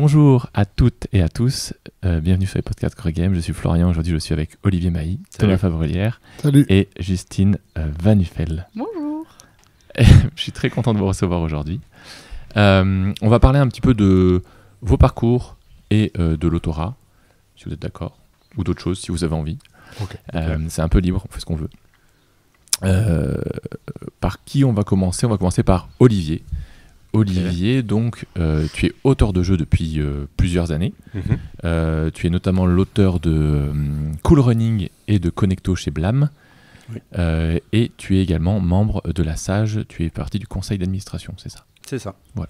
Bonjour à toutes et à tous, bienvenue sur les podcasts Greg Game. Je suis Florian, aujourd'hui je suis avec Olivier Mailly, Thomas Favrelière et Justine Van Uffel. Bonjour. Je suis très content de vous recevoir aujourd'hui. On va parler un petit peu de vos parcours et de l'autorat, si vous êtes d'accord, ou d'autres choses si vous avez envie. Okay. C'est un peu libre, on fait ce qu'on veut. Par qui on va commencer ? On va commencer par Olivier. Olivier, donc, tu es auteur de jeux depuis plusieurs années. Tu es notamment l'auteur de Cool Running et de Connecto chez Blam. Oui. Et tu es également membre de la SAGE. Tu es partie du conseil d'administration, c'est ça ? C'est ça. Voilà.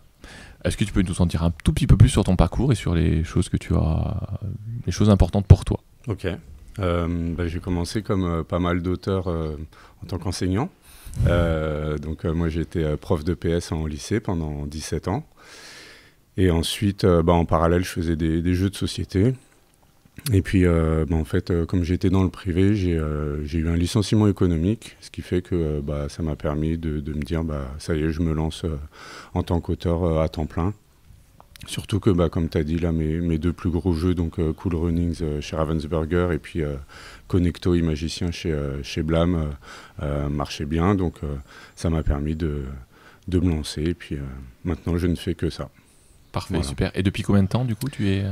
Est-ce que tu peux nous en dire un tout petit peu plus sur ton parcours et sur les choses que tu as, les choses importantes pour toi ? Ok. J'ai commencé comme pas mal d'auteurs en tant qu'enseignant. Moi j'ai été prof de PS en lycée pendant 17 ans et ensuite en parallèle je faisais des jeux de société et puis comme j'étais dans le privé j'ai eu un licenciement économique, ce qui fait que ça m'a permis de me dire ça y est, je me lance en tant qu'auteur à temps plein. Surtout que, comme tu as dit, là, mes deux plus gros jeux, donc Cool Runnings chez Ravensburger et puis Connecto Imagicien chez Blam, marchaient bien. Donc, ça m'a permis de me lancer. Et puis, maintenant, je ne fais que ça. Parfait, voilà. Super. Et depuis combien de temps, du coup, tu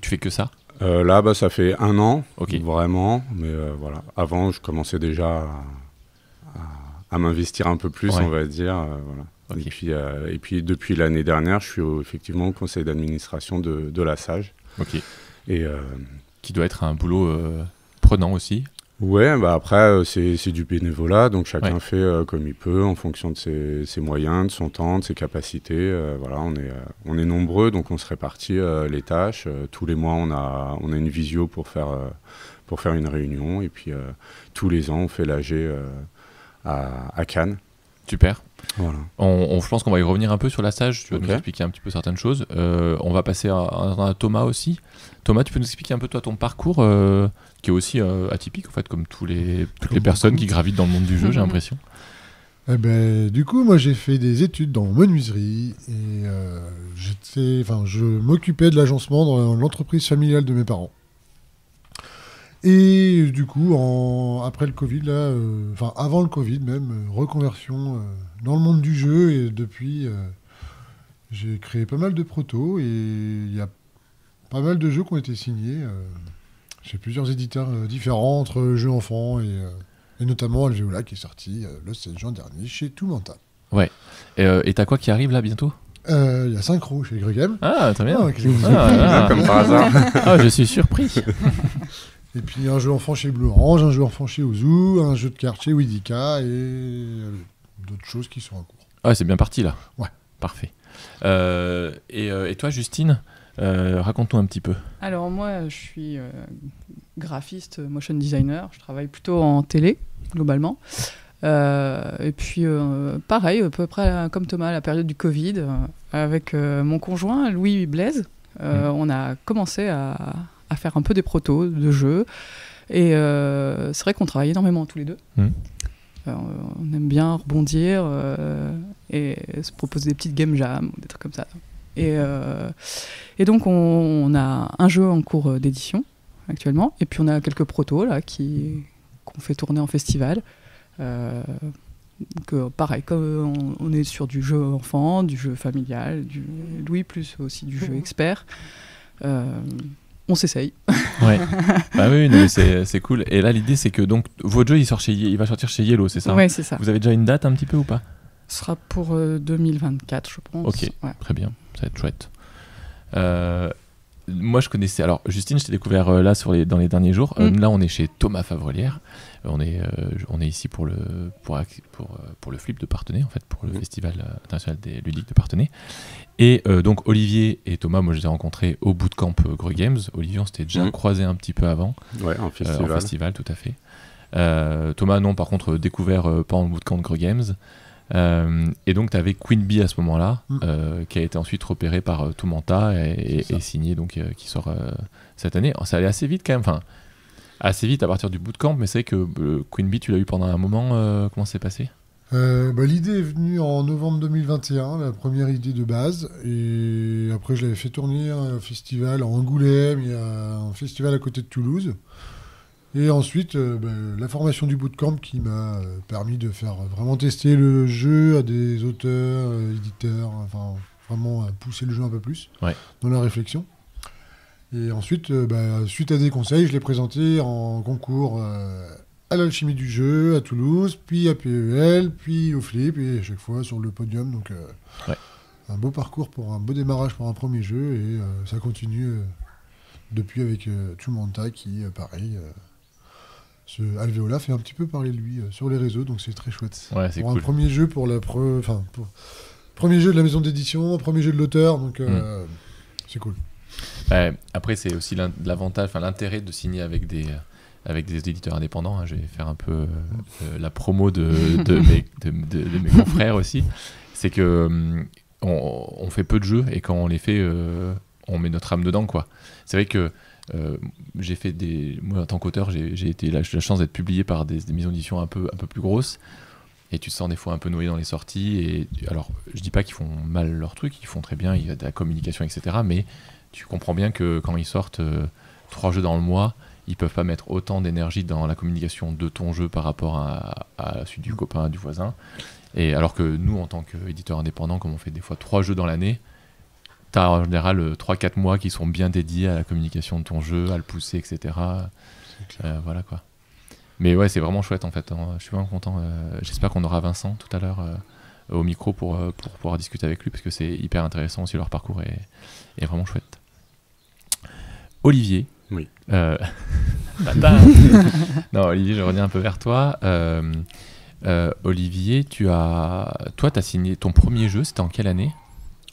fais que ça ? Là, ça fait 1 an, okay. Vraiment. Mais voilà. Avant, je commençais déjà à m'investir un peu plus, on va dire. Voilà. Okay. Et puis depuis l'année dernière, je suis effectivement au conseil d'administration de la SAGE. Ok. Et, qui doit être un boulot prenant aussi. Ouais, après, c'est du bénévolat, donc chacun fait comme il peut, en fonction de ses moyens, de son temps, de ses capacités. Voilà, on est nombreux, donc on se répartit les tâches. Tous les mois, on a une visio pour faire une réunion. Et puis, tous les ans, on fait l'AG à Cannes. Super. Voilà. Je pense qu'on va y revenir un peu sur la SAGE. Tu vas nous expliquer un petit peu certaines choses. On va passer à Thomas aussi. Thomas, tu peux nous expliquer un peu toi ton parcours qui est aussi atypique en fait, comme toutes les personnes qui gravitent dans le monde du jeu, j'ai l'impression. Du coup, moi j'ai fait des études dans menuiserie et je m'occupais de l'agencement dans l'entreprise familiale de mes parents. Et du coup, après le Covid, avant le Covid même, reconversion dans le monde du jeu. Et depuis, j'ai créé pas mal de protos et il y a pas mal de jeux qui ont été signés chez plusieurs éditeurs différents, entre jeux enfants et notamment Alveola qui est sorti le 16 juin dernier chez Toumanta. Ouais. Et t'as quoi qui arrive là bientôt ? Il y a Synchro chez Greg Game. Ah, très bien. Comme par hasard. Ah, je suis surpris. Et puis un jeu enfant chez Blue Orange, un jeu enfant chez Ozu, un jeu de cartes chez Widika et d'autres choses qui sont en cours. Ouais, c'est bien parti là. Ouais. Parfait. Et toi, Justine, raconte-nous un petit peu. Alors moi, je suis graphiste, motion designer. Je travaille plutôt en télé, globalement. Et puis, pareil, à peu près comme Thomas, à la période du Covid, avec mon conjoint, Louis Blaise, on a commencé à faire un peu des protos de jeux. Et c'est vrai qu'on travaille énormément tous les deux. On aime bien rebondir et se proposer des petites game jams, des trucs comme ça. Et donc, on a un jeu en cours d'édition actuellement. Et puis, on a quelques protos là, qu'on fait tourner en festival. Pareil, comme on est sur du jeu enfant, du jeu familial, Louis plus aussi du jeu expert. On s'essaye. Ouais. Bah oui, mais c'est cool. Et là, l'idée, c'est que donc votre jeu, il va sortir chez Yellow, c'est ça ? Oui, c'est ça. Vous avez déjà une date un petit peu ou pas ? Ce sera pour 2024, je pense. Ok, très bien. Ça va être chouette. Moi, je connaissais... Alors, Justine, je t'ai découvert là dans les derniers jours. Là, on est chez Thomas Favrelière. On est ici pour le flip de Parthenay, en fait, pour le Festival international des ludiques de Parthenay. Et donc, Olivier et Thomas, moi, je les ai rencontrés au bootcamp Greg Games. Olivier, on s'était déjà croisé un petit peu avant. Ouais, en festival. En festival, tout à fait. Thomas, non, par contre, découvert pendant le bootcamp Greg Games. Et donc tu avais Queen Bee à ce moment-là, qui a été ensuite repéré par Toumanta et signé, donc qui sort cette année. Ça allait assez vite quand même, enfin assez vite à partir du bootcamp, mais c'est que Queen Bee tu l'as eu pendant un moment. Comment c'est passé ? L'idée est venue en novembre 2021, la première idée de base. Et après, je l'avais fait tourner à un festival en Angoulême, il y a un festival à côté de Toulouse. Et ensuite, la formation du bootcamp qui m'a permis de faire vraiment tester le jeu à des auteurs, éditeurs, enfin vraiment pousser le jeu un peu plus dans la réflexion. Et ensuite, suite à des conseils, je l'ai présenté en concours à l'Alchimie du jeu, à Toulouse, puis à PEL, puis au Flip, et à chaque fois sur le podium. Donc un beau parcours pour un beau démarrage pour un premier jeu, et ça continue depuis avec Tumanta qui, pareil... Ce Alveola fait un petit peu parler de lui sur les réseaux, donc c'est très chouette. Ouais, c'est pour cool. Un premier jeu premier jeu de la maison d'édition, premier jeu de l'auteur, donc c'est cool. Après, c'est aussi l'avantage, l'intérêt de signer avec des éditeurs indépendants. Hein. Je vais faire un peu la promo de mes confrères aussi. C'est que on fait peu de jeux, et quand on les fait, on met notre âme dedans, quoi. C'est vrai que j'ai fait moi en tant qu'auteur, j'ai été la chance d'être publié par des maisons d'édition un peu plus grosses, et tu te sens des fois un peu noyé dans les sorties. Et alors, je dis pas qu'ils font mal leur truc, ils font très bien, il y a de la communication, etc. Mais tu comprends bien que quand ils sortent 3 jeux dans le mois, ils peuvent pas mettre autant d'énergie dans la communication de ton jeu par rapport à celui du copain, du voisin. Et alors que nous, en tant qu'éditeur indépendant, comme on fait des fois 3 jeux dans l'année, t'as en général 3-4 mois qui sont bien dédiés à la communication de ton jeu, à le pousser, etc. Voilà, quoi. Mais ouais, c'est vraiment chouette, en fait. Je suis vraiment content. J'espère qu'on aura Vincent tout à l'heure au micro pour pouvoir discuter avec lui, parce que c'est hyper intéressant aussi. Leur parcours est vraiment chouette. Olivier. Oui. Non, Olivier, je reviens un peu vers toi. Olivier, toi, t'as signé ton premier jeu, c'était en quelle année ?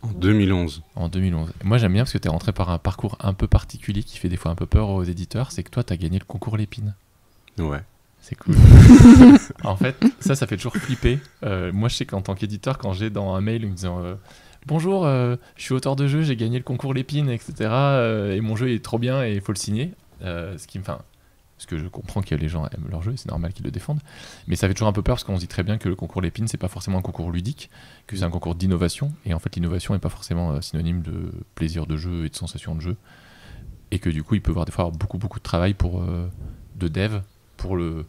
En 2011. En 2011. Moi, j'aime bien parce que tu es rentré par un parcours un peu particulier qui fait des fois un peu peur aux éditeurs. C'est que toi, tu as gagné le concours Lépine. Ouais. C'est cool. En fait, ça fait toujours flipper. Moi, je sais qu'en tant qu'éditeur, quand j'ai dans un mail me disant bonjour, je suis auteur de jeu, j'ai gagné le concours Lépine, etc. Et mon jeu est trop bien et il faut le signer. Parce que je comprends que les gens aiment leur jeu, c'est normal qu'ils le défendent. Mais ça fait toujours un peu peur parce qu'on se dit très bien que le concours Lépine, c'est pas forcément un concours ludique, que c'est un concours d'innovation. Et en fait, l'innovation n'est pas forcément synonyme de plaisir de jeu et de sensation de jeu. Et que du coup, il peut y avoir des fois beaucoup de travail de dev pour le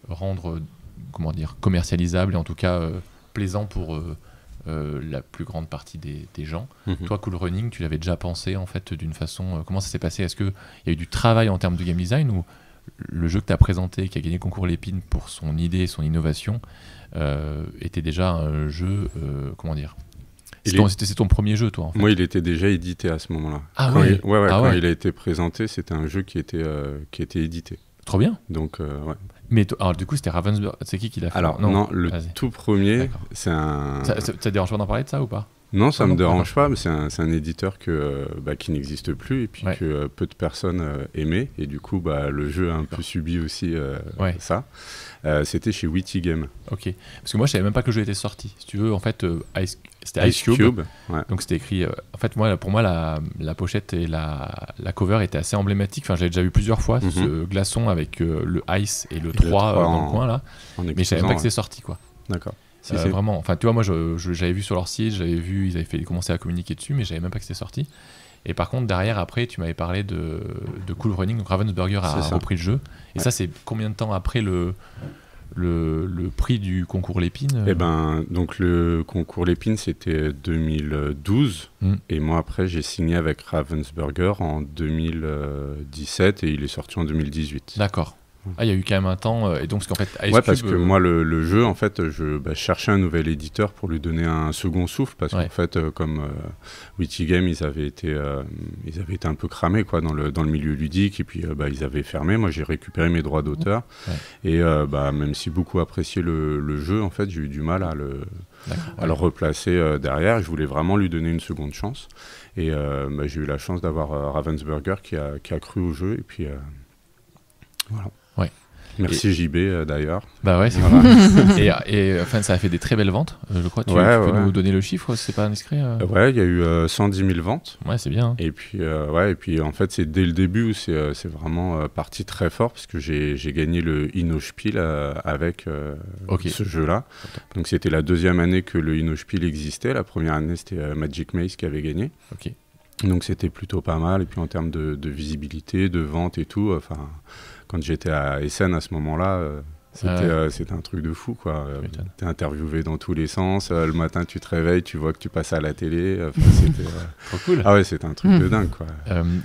rendre commercialisable et en tout cas plaisant pour la plus grande partie des gens. Toi, Cool Running, tu l'avais déjà pensé en fait d'une façon... comment ça s'est passé ? Est-ce qu'il y a eu du travail en termes de game design, ou le jeu que tu as présenté, qui a gagné le concours Lépine pour son idée, son innovation, était déjà un jeu, c'est ton premier jeu, toi, en fait. Moi, il était déjà édité à ce moment-là. Ah quand ouais. Quand il a été présenté, c'était un jeu qui était édité. Trop bien. Donc, ouais. Mais alors, du coup, c'était Ravensburger. C'est qui l'a fait ? Alors, non, le tout premier, D'accord. c'est un... Ça te dérange pas d'en parler de ça ou pas ? Non, ça ne me dérange pas, mais c'est un éditeur qui n'existe plus, et puis que peu de personnes aimaient, et du coup le jeu a un peu subi aussi ça. C'était chez Witty Game. Ok, parce que moi je savais même pas que le jeu était sorti. Si tu veux, en fait, c'était Ice Cube. Ouais. Donc c'était écrit. En fait, pour moi, la pochette et la cover étaient assez emblématiques. Enfin, j'avais déjà vu plusieurs fois ce glaçon avec le Ice et le 3 dans le coin là, mais je savais même pas que c'était sorti, quoi. D'accord. Vraiment, enfin, tu vois, moi j'avais vu sur leur site, j'avais vu, ils avaient commencé à communiquer dessus, mais je savais même pas que c'était sorti. Et par contre, derrière, après, tu m'avais parlé de Cool Running, donc Ravensburger a repris le jeu. Et ça, c'est combien de temps après le prix du concours Lépine ? Eh ben, donc le concours Lépine, c'était 2012. Et moi, après, j'ai signé avec Ravensburger en 2017 et il est sorti en 2018. D'accord. Ah, il y a eu quand même un temps, et donc parce qu'en fait, Ice ouais, Cube, parce que moi le jeu, en fait, je cherchais un nouvel éditeur pour lui donner un second souffle, parce qu'en fait, comme Witty Game, ils avaient été un peu cramés, quoi, dans le milieu ludique, et puis ils avaient fermé. Moi, j'ai récupéré mes droits d'auteur, et même si beaucoup appréciaient le jeu, en fait, j'ai eu du mal à le replacer derrière. Je voulais vraiment lui donner une seconde chance, et j'ai eu la chance d'avoir Ravensburger qui a cru au jeu, et puis voilà. Merci JB d'ailleurs. Bah ouais, c'est Voilà. et enfin, ça a fait des très belles ventes, je crois. Tu Ouais, peux nous donner le chiffre, c'est pas indiscret Ouais, il y a eu 110 000 ventes. Ouais, c'est bien. Et puis en fait, c'est dès le début où c'est vraiment parti très fort, parce que j'ai gagné le Innospiel avec ce jeu-là. Donc c'était la deuxième année que le Innospiel existait. La première année, c'était Magic Maze qui avait gagné. Ok. Donc c'était plutôt pas mal. Et puis en termes de visibilité, de vente et tout, quand j'étais à Essen à ce moment-là, c'était un truc de fou, quoi. T'es interviewé dans tous les sens. Le matin, tu te réveilles, tu vois que tu passes à la télé. C'était trop cool. Ah ouais, c'était un truc de dingue, quoi.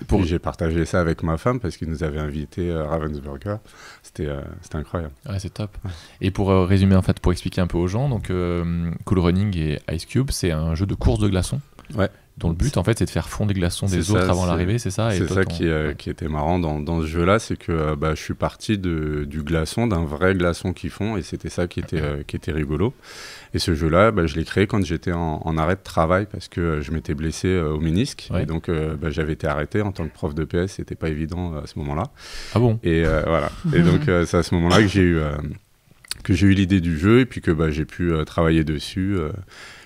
Puis j'ai partagé ça avec ma femme parce qu'il nous avait invités à Ravensburger. C'était incroyable. Ouais, c'est top. Ouais. Et pour résumer, en fait, pour expliquer un peu aux gens, donc Cool Running et Ice Cube, c'est un jeu de course de glaçons. Ouais. Dont le but, en fait, c'est de faire fondre les glaçons des autres avant l'arrivée, c'est ça? C'est ça qui était marrant dans ce jeu-là, c'est que je suis parti du glaçon, d'un vrai glaçon qui fond, et c'était ça qui était rigolo. Et ce jeu-là, je l'ai créé quand j'étais en arrêt de travail, parce que je m'étais blessé au ménisque, et donc j'avais été arrêté en tant que prof de PS, c'était pas évident à ce moment-là. Ah bon? Et voilà. Et donc c'est à ce moment-là que j'ai eu l'idée du jeu, et puis que j'ai pu travailler dessus,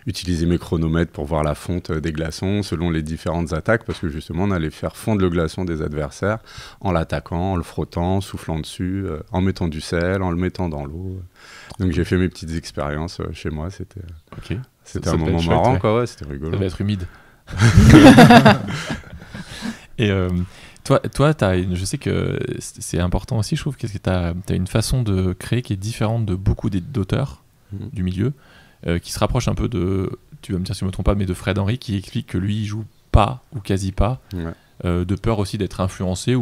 utiliser mes chronomètres pour voir la fonte des glaçons selon les différentes attaques, parce que justement on allait faire fondre le glaçon des adversaires en l'attaquant, en le frottant, soufflant dessus, en mettant du sel, en le mettant dans l'eau. Donc j'ai fait mes petites expériences chez moi, c'était un moment marrant, quoi. Ouais, c'était rigolo. Ça va être humide. Et toi je sais que c'est important aussi, je trouve, que tu as une façon de créer qui est différente de beaucoup d'auteurs du milieu, qui se rapproche un peu de, tu vas me dire si je me trompe pas, mais de Fred Henry, qui explique que lui il joue pas ou quasi pas, de peur aussi d'être influencé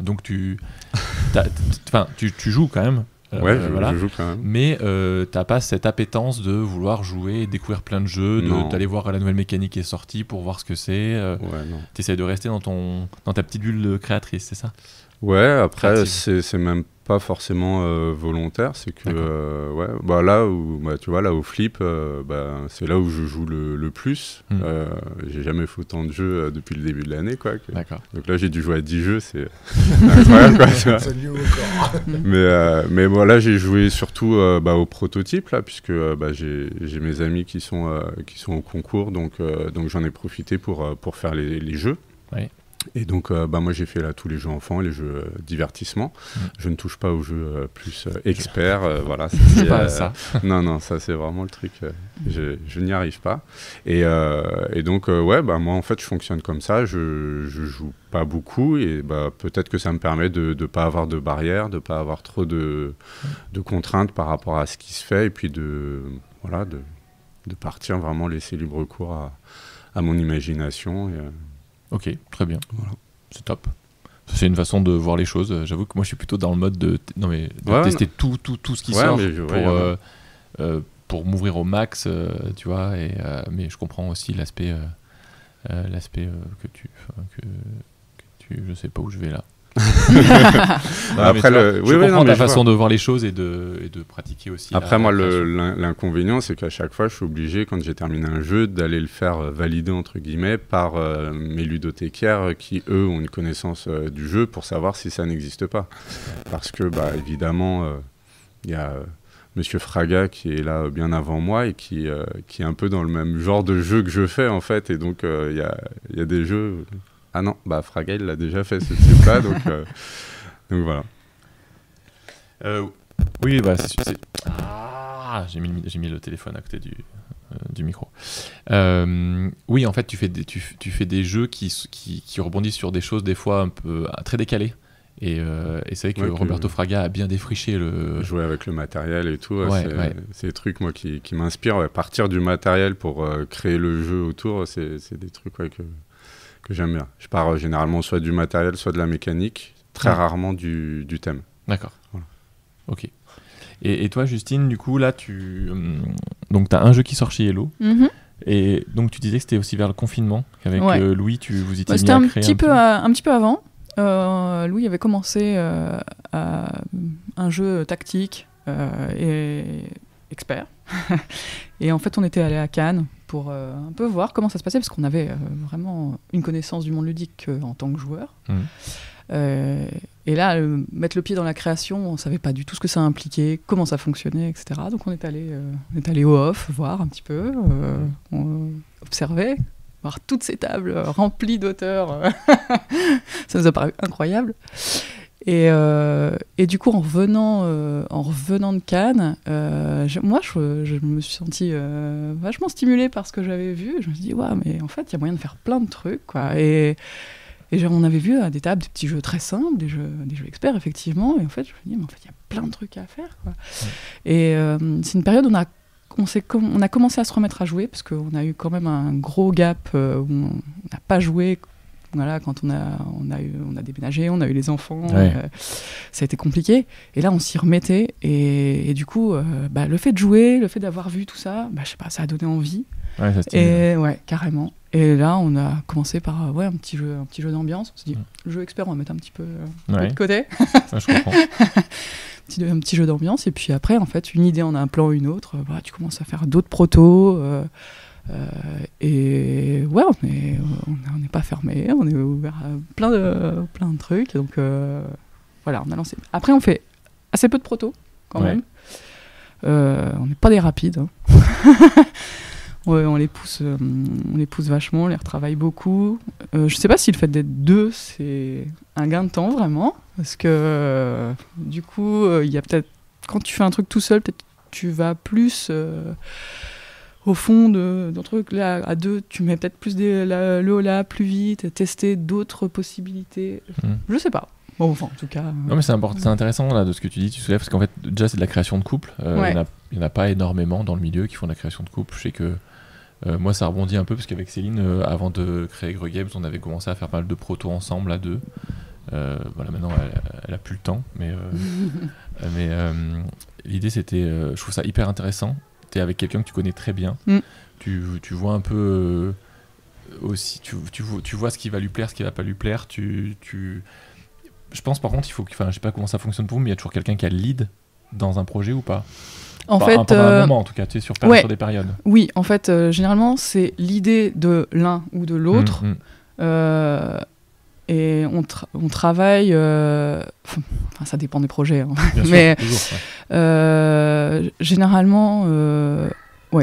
donc tu joues quand même. Je joue quand même. Mais t'as pas cette appétence de vouloir jouer et découvrir plein de jeux, d'aller voir la nouvelle mécanique qui est sortie pour voir ce que c'est. T'essayes de rester dans ta petite bulle créatrice, c'est ça? Ouais, après c'est même pas forcément volontaire, c'est que là où tu vois, là au Flip, c'est là où je joue le plus. J'ai jamais fait autant de jeux depuis le début de l'année, quoi. Donc là j'ai dû jouer à 10 jeux, c'est incroyable, quoi. Mais bon, là j'ai joué surtout au prototype là, puisque j'ai mes amis qui sont au concours, donc j'en ai profité pour faire les jeux. Ouais. Et donc, moi, j'ai fait là tous les jeux enfants et les jeux divertissement. Je ne touche pas aux jeux plus experts. Voilà, c'est pas ça. Non, ça, c'est vraiment le truc. Je n'y arrive pas. Et donc, moi, en fait, je fonctionne comme ça. Je joue pas beaucoup. Et peut-être que ça me permet de ne pas avoir de barrières, de ne pas avoir trop de contraintes par rapport à ce qui se fait. Et puis, de partir vraiment laisser libre cours à mon imagination. Ok, très bien. Voilà. C'est top. C'est une façon de voir les choses. J'avoue que moi, je suis plutôt dans le mode de tester tout ce qui sort pour m'ouvrir au max, tu vois. Mais je comprends aussi l'aspect que tu, je sais pas où je vais là. Après, je comprends ta façon de voir les choses et de pratiquer aussi. Après, moi, l'inconvénient, c'est qu'à chaque fois, je suis obligé, quand j'ai terminé un jeu, d'aller le faire valider, entre guillemets, par mes ludothécaires qui, eux, ont une connaissance du jeu pour savoir si ça n'existe pas. Parce que, évidemment, il y a Monsieur Fraga qui est là bien avant moi et qui est un peu dans le même genre de jeu que je fais, en fait. Et donc, il y a des jeux... Ah non, Fraga, il l'a déjà fait, ce type-là, donc voilà. Oui, c'est... Ah, j'ai mis le téléphone à côté du micro. Oui, en fait, tu fais des jeux qui rebondissent sur des choses, des fois, un peu très décalées. Et c'est vrai que Roberto Fraga a bien défriché jouer avec le matériel et tout, c'est des trucs, moi, qui m'inspirent. Partir du matériel pour créer le jeu autour, c'est des trucs que j'aime bien. Je pars généralement soit du matériel, soit de la mécanique, très rarement du thème. D'accord. Voilà. Ok. Et toi, Justine, du coup, là, donc tu as un jeu qui sort chez Hello. Et donc tu disais que c'était aussi vers le confinement qu'avec Louis, vous étiez mis à créer un petit peu avant. Louis avait commencé un jeu tactique et expert. Et en fait, on était allé à Cannes pour un peu voir comment ça se passait, parce qu'on avait vraiment une connaissance du monde ludique en tant que joueur. Et là, mettre le pied dans la création, on savait pas du tout ce que ça impliquait, comment ça fonctionnait, etc. Donc on est allé au off, voir un petit peu, observer, voir toutes ces tables remplies d'auteurs. Ça nous a paru incroyable. Et du coup, en revenant de Cannes, moi, je me suis sentie vachement stimulée par ce que j'avais vu. Je me suis dit, ouais, mais en fait, il y a moyen de faire plein de trucs, quoi. Et on avait vu à des tables des petits jeux très simples, des jeux experts, effectivement. Et en fait, je me suis dit, mais en fait, il y a plein de trucs à faire, quoi. Et c'est une période où on a commencé à se remettre à jouer, parce qu'on a eu quand même un gros gap où on n'a pas joué. Voilà, quand on a déménagé, on a eu les enfants, ça a été compliqué. Et là, on s'y remettait. Et du coup, le fait de jouer, le fait d'avoir vu tout ça, je sais pas, ça a donné envie. Ouais, ça et ouais, carrément. Et là, on a commencé par un petit jeu d'ambiance. On s'est dit, le jeu expert, on va mettre un petit peu de côté. Ça, je comprends. Un petit jeu d'ambiance. Et puis après, en fait, une idée en appelant une autre, tu commences à faire d'autres protos. Et ouais, on n'est pas fermé, on est ouvert à plein de trucs. Donc voilà, on a lancé. Après, on fait assez peu de protos quand même. On n'est pas des rapides. Hein. On les pousse vachement, on les retravaille beaucoup. Je sais pas si le fait d'être deux, c'est un gain de temps vraiment, parce que du coup, il y a peut-être quand tu fais un truc tout seul, peut-être tu vas plus au fond d'un truc. Là, à deux, tu mets peut-être plus le holà plus vite, tester d'autres possibilités. Je sais pas. Bon, enfin, en tout cas. Non, mais c'est intéressant là, de ce que tu dis, tu soulèves, parce qu'en fait, déjà, c'est de la création de couple. Il n'y en a pas énormément dans le milieu qui font de la création de couple. Je sais que moi, ça rebondit un peu, parce qu'avec Céline, avant de créer Greux Games, on avait commencé à faire pas mal de protos ensemble à deux. Voilà, maintenant, elle a plus le temps, mais l'idée, c'était, je trouve ça hyper intéressant. T'es avec quelqu'un que tu connais très bien. Tu vois un peu aussi, tu vois ce qui va lui plaire, ce qui va pas lui plaire. Je pense par contre, je sais pas comment ça fonctionne pour vous, mais il y a toujours quelqu'un qui a le lead dans un projet ou pas? Pendant un moment, en tout cas, tu sais, sur des périodes. Oui, en fait, généralement, c'est l'idée de l'un ou de l'autre. Et on travaille. Ça dépend des projets. Hein. Mais généralement,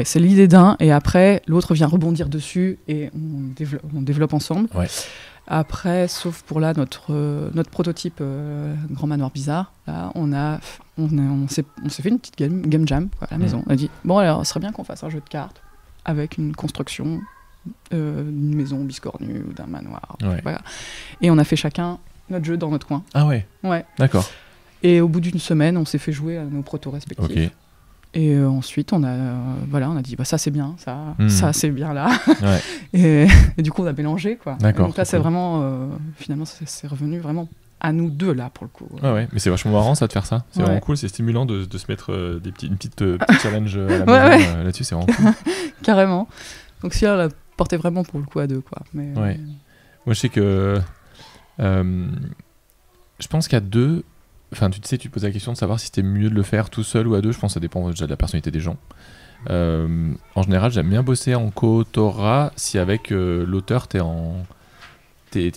c'est l'idée d'un, et après, l'autre vient rebondir dessus, et on développe ensemble. Ouais. Après, sauf pour là, notre prototype Grand Manoir Bizarre, là, on s'est fait une petite game jam à la maison. On a dit, bon, alors, ce serait bien qu'on fasse un jeu de cartes avec une construction d'une maison biscornue ou d'un manoir. Voilà. Et on a fait chacun notre jeu dans notre coin. Ah ouais. D'accord. Et au bout d'une semaine, on s'est fait jouer à nos protos respectifs. Okay. Et ensuite, on a dit, ça c'est bien, ça c'est bien là. Ouais. et du coup, on a mélangé, quoi. D'accord. Donc là, c'est vraiment, finalement, c'est revenu vraiment à nous deux, là, pour le coup. Ah ouais, mais c'est vachement marrant, ça, de faire ça. C'est vraiment cool, c'est stimulant de se mettre une petite challenge à la maison là-dessus, c'est vraiment cool. Carrément. Donc si on l'a porté vraiment pour le coup à deux, quoi. Mais, ouais. Moi, je sais que je pense qu'à deux, enfin, tu te poses la question de savoir si c'était mieux de le faire tout seul ou à deux. Je pense que ça dépend déjà de la personnalité des gens. En général, j'aime bien bosser en co-autorat si avec l'auteur t'es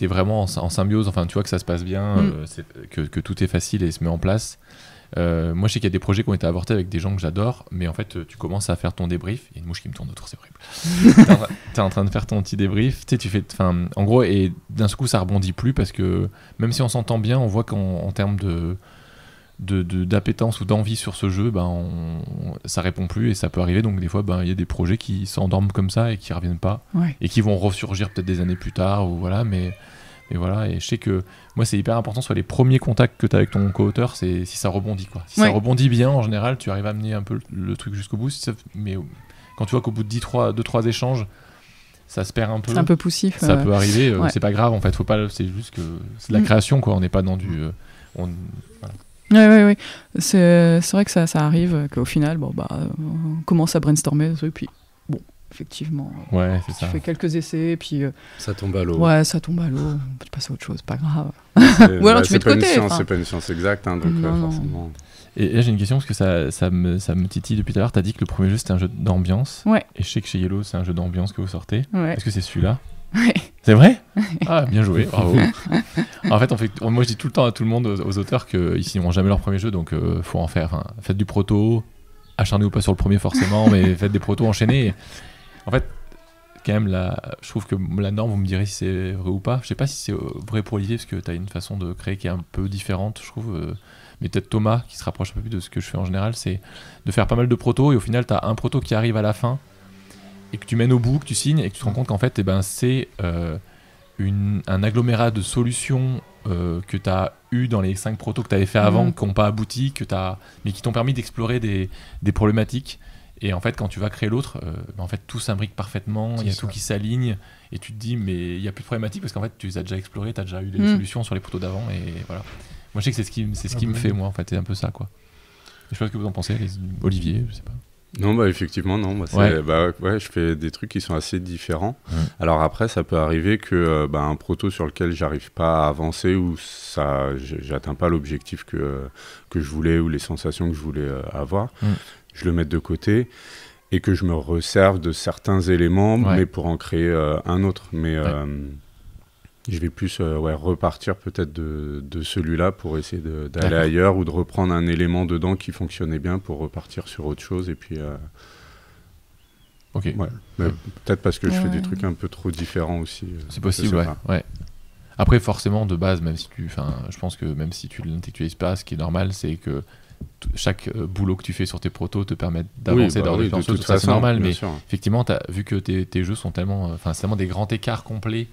vraiment en symbiose. Enfin, tu vois que ça se passe bien, que tout est facile et se met en place. Moi, je sais qu'il y a des projets qui ont été avortés avec des gens que j'adore, mais en fait, tu commences à faire ton débrief. Il y a une mouche qui me tourne autour, c'est horrible. T'es en train de faire ton petit débrief. Tu fais, en gros, et d'un seul coup, ça rebondit plus parce que même si on s'entend bien, on voit qu'en termes d'appétence ou d'envie sur ce jeu, ça répond plus et ça peut arriver. Donc des fois, il y a des projets qui s'endorment comme ça et qui reviennent pas et qui vont ressurgir peut-être des années plus tard ou voilà, mais voilà. Et je sais que moi, c'est hyper important sur les premiers contacts que tu as avec ton co-auteur, c'est si ça rebondit, quoi. Si ça rebondit bien, en général, tu arrives à amener un peu le truc jusqu'au bout. Mais quand tu vois qu'au bout de 2-3 échanges, ça se perd un peu. C'est un peu poussif. Ça peut arriver. C'est pas grave, en fait. Faut pas. C'est juste que c'est de la création, quoi. On n'est pas dans du. Voilà. Oui. C'est vrai que ça arrive, qu'au final, on commence à brainstormer, et puis effectivement, tu fais quelques essais, puis ça tombe à l'eau. Ouais, ça tombe à l'eau. On peut passer à autre chose, pas grave. Ou alors tu mets de côté. C'est pas une science exacte, hein, donc forcément. Et là, j'ai une question parce que ça me titille depuis tout à l'heure. T'as dit que le premier jeu c'était un jeu d'ambiance. Ouais. Et je sais que chez Yellow c'est un jeu d'ambiance que vous sortez. Ouais. Est-ce que c'est celui-là? Ouais. C'est vrai? Ah, bien joué, bravo. En fait, moi je dis tout le temps à tout le monde, aux auteurs, qu'ils signeront jamais leur premier jeu, donc faut en faire. Enfin, faites du proto, acharnez-vous pas sur le premier forcément, mais faites des protos enchaînés. En fait, quand même, je trouve que la norme, vous me direz si c'est vrai ou pas. Je sais pas si c'est vrai pour Olivier, parce que tu as une façon de créer qui est un peu différente, je trouve. Mais peut-être Thomas, qui se rapproche un peu plus de ce que je fais en général, c'est de faire pas mal de protos, et au final, tu as un proto qui arrive à la fin, et que tu mènes au bout, que tu signes, et que tu te rends compte qu'en fait, c'est un agglomérat de solutions que tu as eu dans les 5 protos que tu avais fait avant, qui n'ont pas abouti, mais qui t'ont permis d'explorer des problématiques. Et en fait, quand tu vas créer l'autre, en fait, tout s'imbrique parfaitement, il y a tout qui s'aligne, et tu te dis, mais il n'y a plus de problématique, parce qu'en fait, tu les as déjà explorées, tu as déjà eu des solutions sur les protos d'avant, et voilà. Moi, je sais que c'est ce qui me fait, moi, en fait, c'est un peu ça, quoi. Je sais pas ce que vous en pensez, Olivier, je sais pas. Non, effectivement, non. Je fais des trucs qui sont assez différents. Alors après, ça peut arriver que un proto sur lequel j'arrive pas à avancer ou j'atteins pas l'objectif que je voulais ou les sensations que je voulais avoir, je le mette de côté et que je me resserve de certains éléments, mais pour en créer un autre. Mais je vais plus repartir peut-être de celui-là pour essayer d'aller ailleurs ou de reprendre un élément dedans qui fonctionnait bien pour repartir sur autre chose. Et puis, ok. Mais peut-être parce que je fais des trucs un peu trop différents aussi. C'est possible, ouais. Après, forcément, de base, je pense que même si tu l'intellectualises pas, ce qui est normal, c'est que chaque boulot que tu fais sur tes protos te permet d'avancer dans des choses. Ça, c'est normal, mais effectivement, vu que tes jeux sont tellement, c'est tellement des grands écarts complets.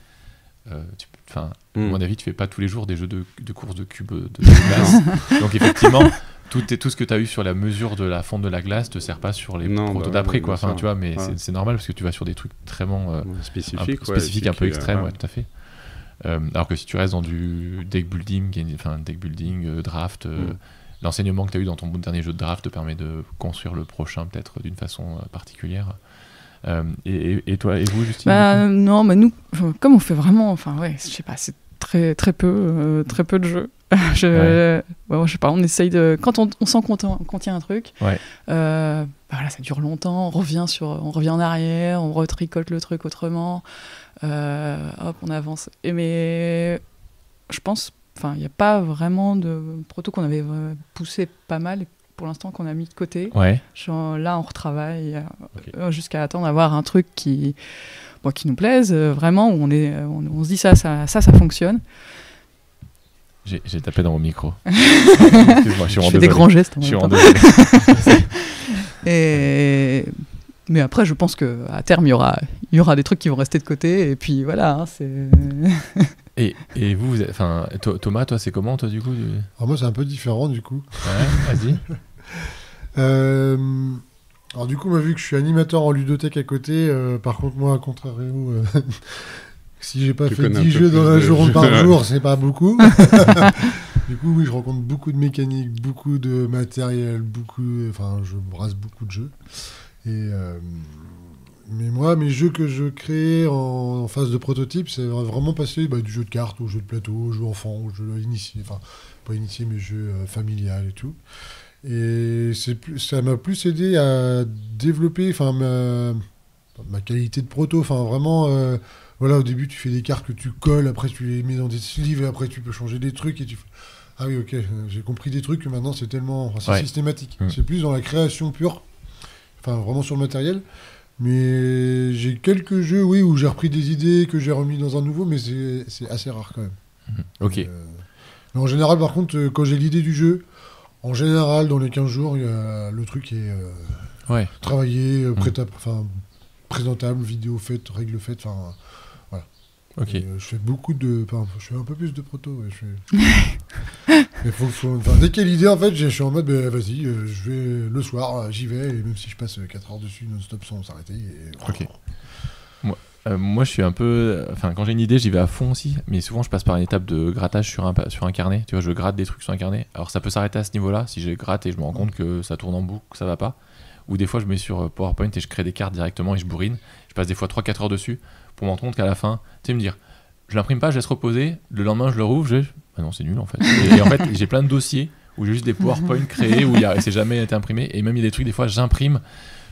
À mon avis, tu fais pas tous les jours des jeux de course de cubes de glace. Donc effectivement, tout ce que tu as eu sur la mesure de la fonte de la glace te sert pas sur les protos d'après, quoi. Enfin, tu vois, mais c'est normal parce que tu vas sur des trucs vraiment spécifiques, un peu extrêmes, tout à fait. Alors que si tu restes dans du deck building, draft, l'enseignement que tu as eu dans ton dernier jeu de draft te permet de construire le prochain peut-être d'une façon particulière. Et toi, et vous, Justine? Non, nous, comme on fait vraiment, je sais pas, c'est très peu de jeux. Je sais pas, on essaye de, quand on sent qu'on tient un truc, ça dure longtemps, on revient en arrière, on retricote le truc autrement, hop, on avance. Mais je pense, il n'y a pas vraiment de proto qu'on avait poussé pas mal. Pour l'instant qu'on a mis de côté. Là, on retravaille jusqu'à attendre d'avoir un truc qui nous plaise, vraiment, où on se dit ça fonctionne. J'ai tapé dans mon micro. Excuse-moi, je fais des grands gestes. Je suis en Mais après, je pense qu'à terme, il y aura des trucs qui vont rester de côté, et puis voilà. Et vous Thomas, toi, c'est comment, toi, du coup Alors moi, c'est un peu différent, du coup. Ouais, vas-y. Alors du coup, moi, vu que je suis animateur en ludothèque à côté, par contre, moi, à contrario, si j'ai pas fait 10 jeux dans un jour par jour, c'est pas beaucoup. Du coup, oui, je rencontre beaucoup de mécaniques, beaucoup de matériel, je brasse beaucoup de jeux. Mais moi, mes jeux que je crée en phase de prototype, c'est vraiment passé du jeu de cartes au jeu de plateau, au jeu enfant, au jeu initié, pas initié, mais jeu familial et tout. Et ça m'a plus aidé à développer ma qualité de proto. Vraiment, au début, tu fais des cartes que tu colles, après tu les mets dans des sleeves, et après tu peux changer des trucs. Et ah oui, ok, j'ai compris des trucs que maintenant c'est tellement systématique. C'est plus dans la création pure, vraiment sur le matériel. Mais j'ai quelques jeux, où j'ai repris des idées que j'ai remis dans un nouveau, mais c'est assez rare quand même. Ok. Mais en général, par contre, quand j'ai l'idée du jeu, en général, dans les 15 jours, le truc est travaillé, présentable, vidéo faite, règles faites, voilà. Ok. Je fais je fais un peu plus de proto. Mais dès qu'il y a l'idée, en fait, je suis en mode, vas-y, je vais le soir, j'y vais, et même si je passe 4 heures dessus non-stop sans s'arrêter. Ok. Moi, je suis un peu... quand j'ai une idée, j'y vais à fond aussi, mais souvent, je passe par une étape de grattage sur un carnet. Tu vois, je gratte des trucs sur un carnet. Alors, ça peut s'arrêter à ce niveau-là, si je gratte et je me rends compte que ça tourne en boucle, que ça va pas. Ou des fois, je mets sur PowerPoint et je crée des cartes directement et je bourrine. Je passe des fois 3-4 heures dessus pour me rendre compte qu'à la fin, tu sais, me dire, je l'imprime pas, je laisse reposer, le lendemain, je le rouvre, ah non, c'est nul, en fait. Et en fait, j'ai plein de dossiers où j'ai juste des PowerPoint créés, où c'est jamais été imprimé. Et même, il y a des trucs, des fois, j'imprime,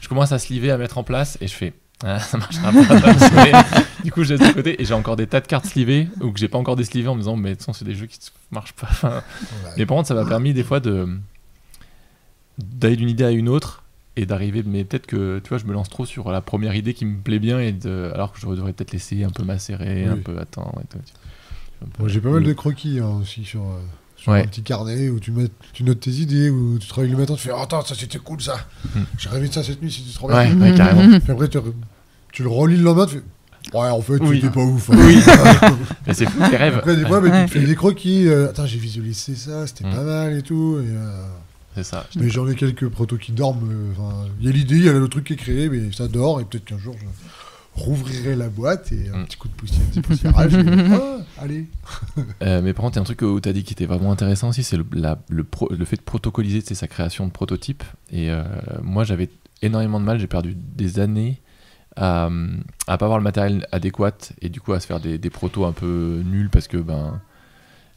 je commence à sliver, à mettre en place, et je fais... Ça marchera pas. Du coup, je laisse de côté et j'ai encore des tas de cartes slivées ou que j'ai pas encore déslivées en me disant, mais de toute façon, c'est des jeux qui marchent pas. Mais par contre, ça m'a permis des fois d'aller d'une idée à une autre et d'arriver. Mais peut-être que tu vois, je me lance trop sur la première idée qui me plaît bien alors que je devrais peut-être laisser un peu macérer, un peu attendre. Et tout. J'ai pas mal de croquis aussi sur un petit carnet où tu notes tes idées, où tu travailles le matin, tu fais attends, ça c'était cool ça. J'ai rêvé de ça cette nuit, c'était trop bien. Ouais, carrément. Puis après, tu le relis le lendemain, tu fais ouais, en fait, c'était pas ouf. Oui. Mais c'est tes rêves. Après, des fois, tu fais des croquis. Attends, j'ai visualisé ça, c'était pas mal et tout. C'est ça. Mais j'en ai quelques protos qui dorment. Il y a l'idée, il y a le truc qui est créé, mais ça dort. Et peut-être qu'un jour, je rouvrirai la boîte et un petit coup de poussiérage. Allez. Mais par contre, il y a un truc où tu as dit qui était vraiment intéressant aussi, c'est le fait de protocoliser sa création de prototypes. Et moi, j'avais énormément de mal. J'ai perdu des années à pas avoir le matériel adéquat et du coup à se faire des protos un peu nuls parce que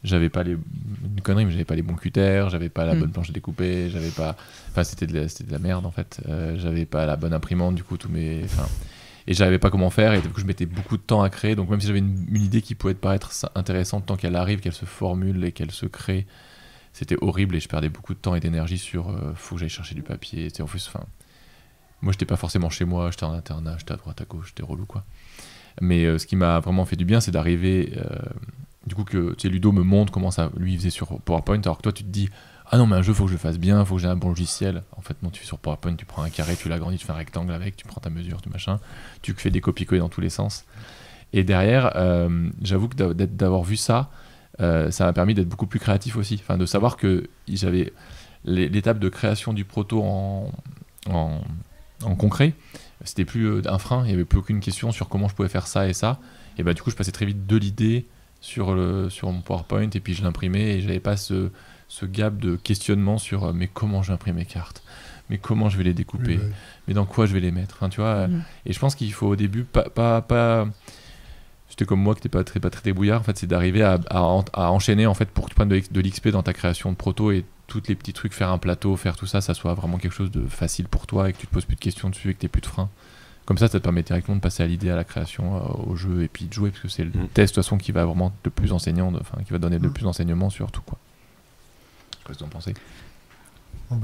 j'avais pas une connerie, mais j'avais pas les bons cutters, j'avais pas la bonne planche à découper, j'avais pas, c'était de la merde en fait, j'avais pas la bonne imprimante, du coup et j'avais pas comment faire, et du coup je mettais beaucoup de temps à créer. Donc même si j'avais une idée qui pouvait paraître intéressante, tant qu'elle arrive, qu'elle se formule et qu'elle se crée, c'était horrible et je perdais beaucoup de temps et d'énergie sur faut que j'aille chercher du papier, en plus, moi, j'étais pas forcément chez moi, j'étais en internat, j'étais à droite, à gauche, j'étais relou, quoi. Mais ce qui m'a vraiment fait du bien, c'est d'arriver... du coup, que Ludo me montre comment ça, lui, il faisait sur PowerPoint, alors que toi, tu te dis « Ah non, mais un jeu, faut que je le fasse bien, faut que j'ai un bon logiciel. » En fait, non, tu fais sur PowerPoint, tu prends un carré, tu l'agrandis, tu fais un rectangle avec, tu prends ta mesure, tout machin, tu fais des copier-coller dans tous les sens. Et derrière, j'avoue que d'avoir vu ça, ça m'a permis d'être beaucoup plus créatif aussi. Enfin, de savoir que j'avais l'étape de création du proto en concret, c'était plus un frein, il n'y avait plus aucune question sur comment je pouvais faire ça et ça, et du coup je passais très vite de l'idée sur mon PowerPoint et puis je l'imprimais et j'avais pas ce gap de questionnement sur mais comment je vais imprimer mes cartes, mais comment je vais les découper, mais dans quoi je vais les mettre, tu vois. Et je pense qu'il faut au début pas c'était comme moi qui n'était pas très débrouillard, en fait, c'est d'arriver à enchaîner en fait pour que tu prennes de l'XP dans ta création de proto et tous les petits trucs, faire un plateau, faire tout ça, ça soit vraiment quelque chose de facile pour toi et que tu te poses plus de questions dessus et que tu n'aies plus de frein. Comme ça te permet directement de passer à l'idée, à la création, au jeu et puis de jouer, parce que c'est le test de toute façon qui va vraiment le plus enseignant, qui va donner le plus d'enseignement sur tout, quoi. Je sais pas ce que vous en pensez.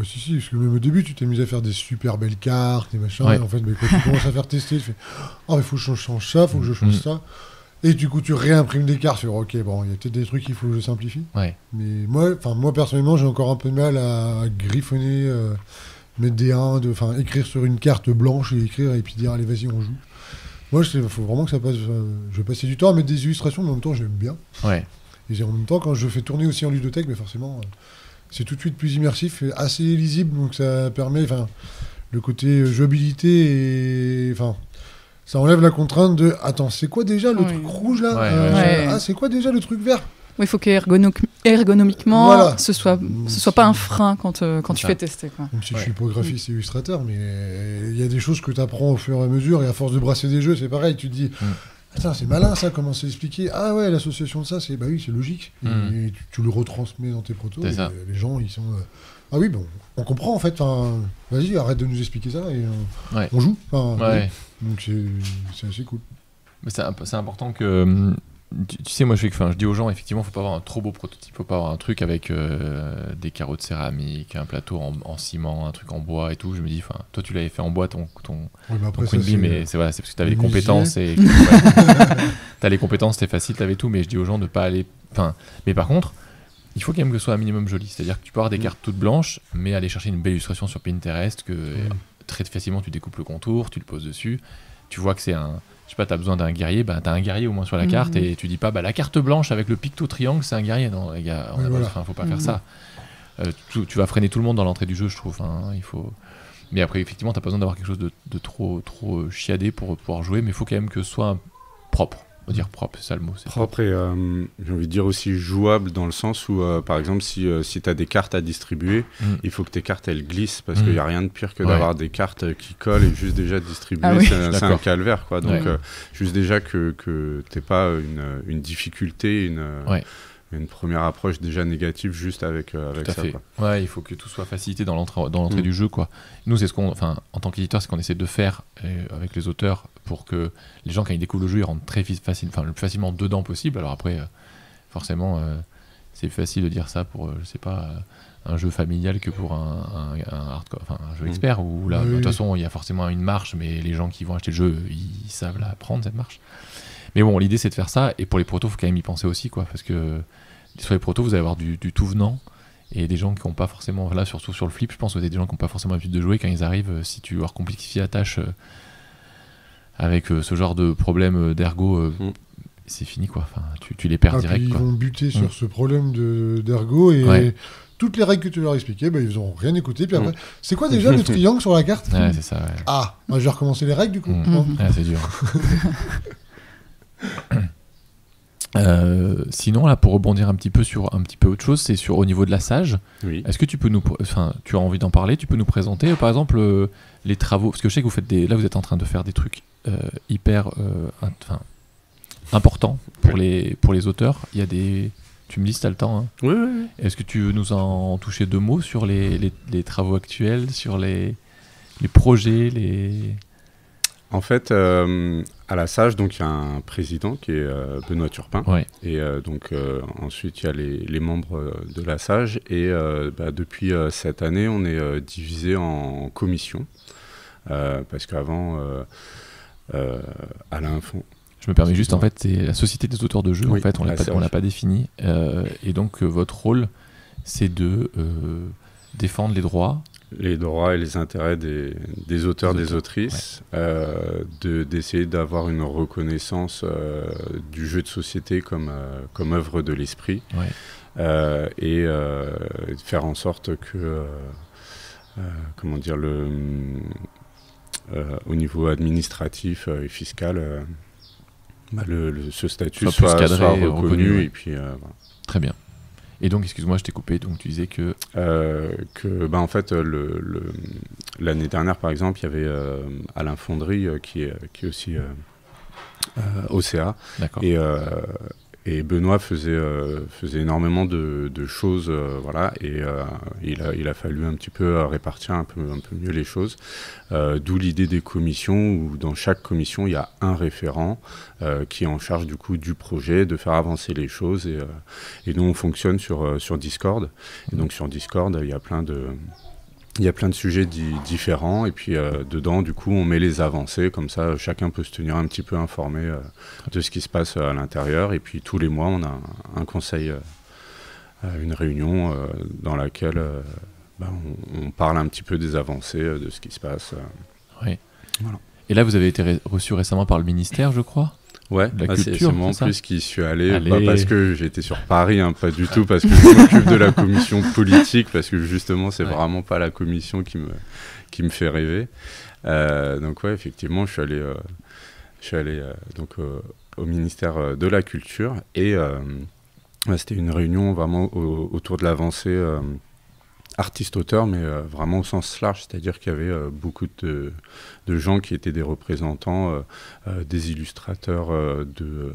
Si, parce que même au début, tu t'es mis à faire des super belles cartes, des machins, et en fait, quand tu commences à faire tester, tu fais il faut que je change ça, il faut que je change ça. Et du coup, tu réimprimes des cartes. Ok, bon, il y a peut-être des trucs qu'il faut que je simplifie. Ouais. Mais moi, personnellement, j'ai encore un peu de mal à griffonner, mettre des 1, écrire sur une carte blanche et écrire et puis dire allez, vas-y, on joue. Moi, il faut vraiment que ça passe. Je vais passer du temps à mettre des illustrations, mais en même temps, j'aime bien. Ouais. Et en même temps, quand je fais tourner aussi en ludothèque, mais forcément, c'est tout de suite plus immersif, et assez lisible, donc ça permet, le côté jouabilité et. Ça enlève la contrainte de attends, c'est quoi déjà le truc rouge là c'est quoi déjà le truc vert? Il faut qu'ergonomiquement, ce soit pas un frein quand tu fais tester, quoi. Même si je suis pas graphiste et illustrateur, mais il y a des choses que tu apprends au fur et à mesure, et à force de brasser des jeux, c'est pareil, tu te dis attends, c'est malin ça, comment c'est expliqué? Ah ouais, l'association de ça, c'est c'est logique. Et tu le retransmets dans tes protos, et les gens ils sont ah oui, bon, on comprend en fait, vas-y, arrête de nous expliquer ça et on joue. Donc c'est assez cool. Mais c'est important que tu sais, moi je dis aux gens, effectivement, faut pas avoir un trop beau prototype, faut pas avoir un truc avec des carreaux de céramique, un plateau en ciment, un truc en bois et tout. Je me dis, toi tu l'avais fait en bois ton Queen Bee, mais c'est parce que tu avais les compétences et t'as les compétences, c'était facile, t'avais tout, mais je dis aux gens de pas aller. Mais par contre, il faut quand même que ce soit un minimum joli, c'est-à-dire que tu peux avoir des cartes toutes blanches, mais aller chercher une belle illustration sur Pinterest que très facilement tu découpes le contour, tu le poses dessus, tu vois que c'est un. Je sais pas, t'as besoin d'un guerrier, t'as un guerrier au moins sur la carte et tu dis pas la carte blanche avec le picto triangle c'est un guerrier. Non les gars, faut pas faire ça. Tu vas freiner tout le monde dans l'entrée du jeu, je trouve. Il faut. Mais après effectivement t'as pas besoin d'avoir quelque chose de trop chiadé pour pouvoir jouer, mais il faut quand même que ce soit propre. On va dire propre, c'est ça le mot. C'est propre et j'ai envie de dire aussi jouable dans le sens où par exemple si tu as des cartes à distribuer, il faut que tes cartes elles glissent parce qu'il n'y a rien de pire que d'avoir des cartes qui collent et juste déjà distribuer, c'est un calvaire quoi. Donc juste déjà que tu n'aies pas une difficulté, une première approche déjà négative juste avec Tout à ça. fait. Quoi. Ouais, il faut que tout soit facilité dans l'entrée du jeu, quoi. Nous, c'est en tant qu'éditeur, c'est ce qu'on essaie de faire avec les auteurs pour que les gens, quand ils découvrent le jeu, ils rentrent le plus facilement dedans possible. Alors après, forcément, c'est plus facile de dire ça pour, je sais pas, un jeu familial que pour un hardcore, un jeu expert où là, de toute façon, il y a forcément une marche, mais les gens qui vont acheter le jeu, ils savent la prendre cette marche. Mais bon, l'idée c'est de faire ça, et pour les protos, il faut quand même y penser aussi, quoi, parce que sur les protos, vous allez avoir du tout venant, et des gens qui n'ont pas forcément, là, surtout sur le flip, je pense que vous avez des gens qui n'ont pas forcément l'habitude de jouer, quand ils arrivent, si tu leur complexifies la tâche avec ce genre de problème d'ergo, c'est fini, quoi. Enfin, tu les perds direct. Ils quoi. vont buter sur ce problème d'ergo, et Ouais. toutes les règles que tu leur expliquais, ils n'ont rien écouté. Puis après, c'est quoi déjà le triangle sur la carte? Ouais, c'est ça, ouais. Ah, moi je vais recommencer les règles du coup. Ouais, c'est dur. Sinon, là, pour rebondir un petit peu sur un petit peu autre chose, c'est au niveau de la SAGE. Oui. Est-ce que tu peux tu as envie d'en parler? Tu peux nous présenter, par exemple, les travaux, parce que je sais que vous faites là, vous êtes en train de faire des trucs hyper importants pour les auteurs. Il y a tu me dis si tu as le temps. Hein. Oui. Est-ce que tu veux nous en toucher 2 mots sur les travaux actuels, sur les projets, En fait, à la SAGE, donc il y a un président qui est Benoît Turpin. Ouais. Et donc ensuite, il y a les membres de la SAGE. Et depuis cette année, on est divisé en commissions. Parce qu'avant, Alain... Je me permets juste, en fait, c'est la Société des auteurs de jeux, Oui, en fait, on l'a pas défini. Et donc, votre rôle, c'est de défendre les droits. Les droits et les intérêts des auteurs, des autrices, d'essayer d'avoir une reconnaissance du jeu de société comme œuvre de l'esprit, et de faire en sorte que, au niveau administratif et fiscal, ce statut soit reconnu. Et puis, voilà. Très bien. Et donc, excuse-moi, je t'ai coupé, donc tu disais que... en fait, l'année dernière, par exemple, il y avait Alain Fondry, qui est aussi OCA. D'accord. Et Benoît faisait énormément de choses, voilà, et il a fallu un petit peu répartir un peu mieux les choses, d'où l'idée des commissions, où dans chaque commission il y a un référent qui est en charge du coup du projet, de faire avancer les choses, et nous on fonctionne sur Discord, et donc sur Discord il y a plein de sujets différents, et puis dedans, du coup, on met les avancées, comme ça, chacun peut se tenir un petit peu informé de ce qui se passe à l'intérieur, et puis tous les mois, on a un conseil, une réunion dans laquelle on parle un petit peu des avancées, de ce qui se passe. Oui. Voilà. Et là, vous avez été reçu récemment par le ministère, je crois. Ouais, c'est moi en plus qui suis allé, Allez. parce que j'étais sur Paris, pas du tout parce que je m'occupe de la commission politique, parce que justement c'est vraiment pas la commission qui me fait rêver. Donc ouais, effectivement, je suis allé donc au ministère de la Culture, et c'était une réunion vraiment autour de l'avancée artiste-auteur, mais vraiment au sens large, c'est-à-dire qu'il y avait beaucoup de gens qui étaient des représentants, des illustrateurs de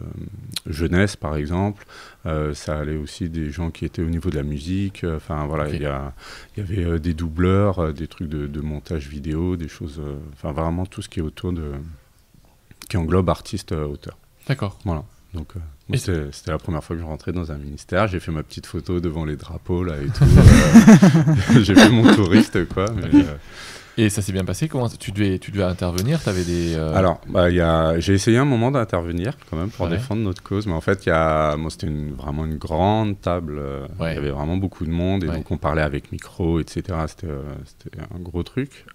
jeunesse, par exemple. Ça allait aussi des gens qui étaient au niveau de la musique. Enfin voilà, Okay. il y avait des doubleurs, des trucs de montage vidéo, des choses. Enfin vraiment tout ce qui est qui englobe artiste-auteur. D'accord. Voilà. Donc c'était la première fois que je rentrais dans un ministère. J'ai fait ma petite photo devant les drapeaux là et tout. J'ai fait mon touriste quoi. Mais, Et ça s'est bien passé? Comment tu devais intervenir? T'avais des Alors, j'ai essayé un moment d'intervenir quand même pour défendre notre cause, mais en fait, c'était vraiment une grande table. Il y avait vraiment beaucoup de monde, et donc on parlait avec micro, etc. C'était un gros truc.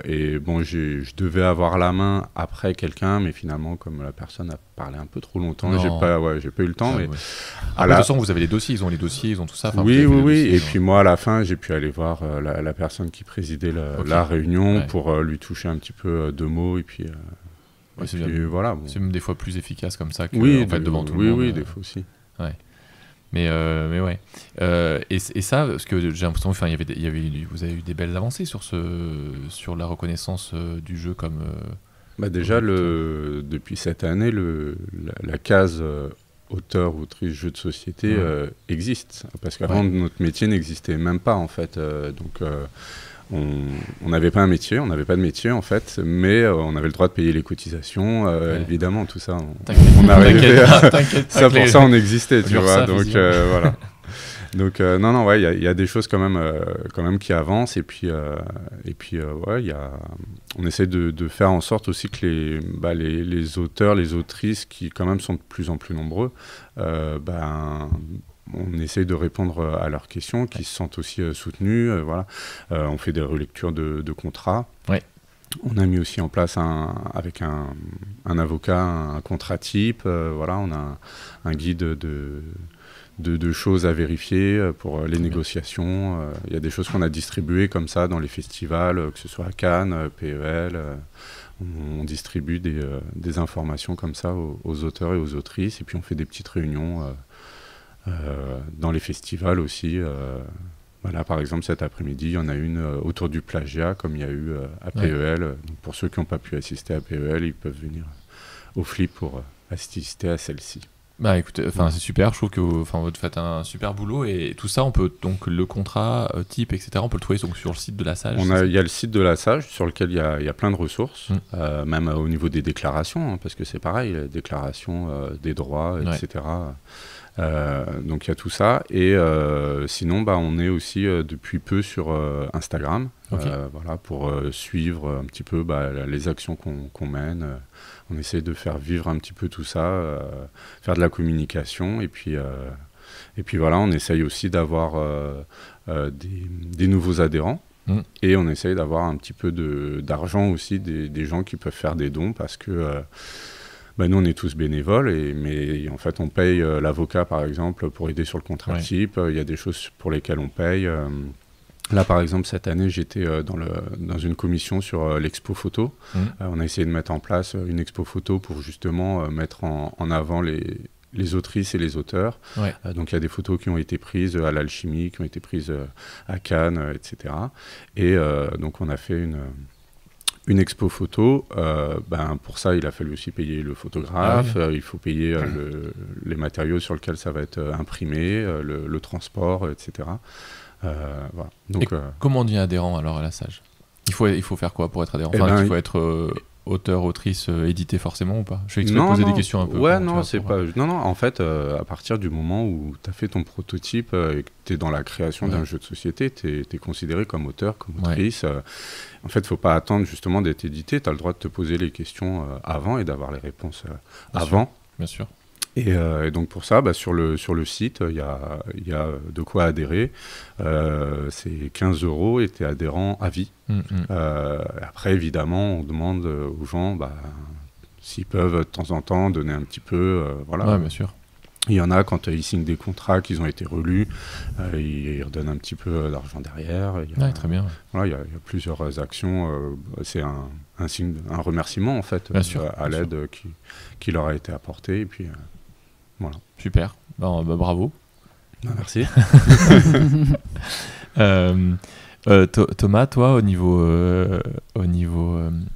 Et bon, je devais avoir la main après quelqu'un, mais finalement, comme la personne a parlé un peu trop longtemps, j'ai pas eu le temps. Mais de toute façon, vous avez les dossiers, ils ont tout ça. Oui. Et puis moi, à la fin, j'ai pu aller voir la personne qui présidait la réunion pour lui toucher un petit peu 2 mots, et puis voilà. Bon. C'est même des fois plus efficace comme ça que devant tout le monde. Oui, des fois aussi. Ouais. Mais ouais. Et ça, parce que j'ai l'impression, vous avez eu des belles avancées sur la reconnaissance du jeu comme. Déjà, depuis cette année, la case auteur ou autrice jeux de société existe. Parce qu'avant, notre métier n'existait même pas, en fait. On n'avait pas un métier, on n'avait pas de métier en fait, mais on avait le droit de payer les cotisations, évidemment, tout ça. On arrivait ça pour ça on existait, tu vois. Donc voilà. Donc non, ouais, il y a des choses quand même qui avancent et puis ouais, on essaie de faire en sorte aussi que les auteurs, les autrices qui quand même sont de plus en plus nombreux, on essaye de répondre à leurs questions, qui se sentent aussi soutenus. Voilà. On fait des relectures de contrats. Ouais. On a mis aussi en place avec un avocat un contrat type. Voilà, on a un guide de choses à vérifier pour les négociations. Il y a des choses qu'on a distribuées comme ça dans les festivals, que ce soit à Cannes, PEL. On distribue des informations comme ça aux auteurs et aux autrices. Et puis on fait des petites réunions dans les festivals aussi. Voilà, par exemple, cet après-midi, il y en a une autour du plagiat, comme il y a eu à PEL. Donc, pour ceux qui n'ont pas pu assister à PEL, ils peuvent venir au Flip pour assister à celle-ci. Bah écoute, c'est super, je trouve que vous faites un super boulot et tout ça, on peut donc le contrat type, etc., on peut le trouver donc, sur le site de la SAGE. Il y a le site de la SAGE sur lequel il y a plein de ressources, même au niveau des déclarations, hein, parce que c'est pareil, les déclarations des droits, etc. Donc il y a tout ça et sinon on est aussi depuis peu sur Instagram, voilà, pour suivre un petit peu les actions qu'on mène. On essaie de faire vivre un petit peu tout ça, faire de la communication et puis voilà, on essaye aussi d'avoir des nouveaux adhérents. Et on essaye d'avoir un petit peu d'argent aussi, des gens qui peuvent faire des dons parce que nous, on est tous bénévoles, mais en fait, on paye l'avocat, par exemple, pour aider sur le contrat type. Il y a des choses pour lesquelles on paye. Là, par exemple, cette année, j'étais dans une commission sur l'expo photo. On a essayé de mettre en place une expo photo pour justement mettre en avant les autrices et les auteurs. Donc, il y a des photos qui ont été prises à l'Alchimie, qui ont été prises à Cannes, etc. Et donc, on a fait une expo photo. Pour ça, il a fallu aussi payer le photographe. Il faut payer les matériaux sur lesquels ça va être imprimé, le transport, etc. Voilà. Donc, comment on devient adhérent alors à la SAGE ? Il faut faire quoi pour être adhérent ? Il faut être auteur, autrice, édité forcément ou pas ? Je vais poser des questions un peu. Non, en fait, à partir du moment où tu as fait ton prototype et que tu es dans la création d'un jeu de société, tu es considéré comme auteur, comme autrice. En fait, il ne faut pas attendre justement d'être édité. Tu as le droit de te poser les questions avant et d'avoir les réponses avant. Bien sûr. Et donc pour ça, sur le site, il y a de quoi adhérer. C'est 15 € et tu es adhérent à vie. Après, évidemment, on demande aux gens s'ils peuvent de temps en temps donner un petit peu. Voilà. Ouais, bien sûr. Il y en a, quand ils signent des contrats, qu'ils ont été relus, ils redonnent un petit peu d'argent derrière. Très bien. Voilà, il y a plusieurs actions. C'est un signe, un remerciement, en fait, à l'aide qui leur a été apportée. Et puis... Voilà. Super, bravo. Merci. Thomas, toi, au niveau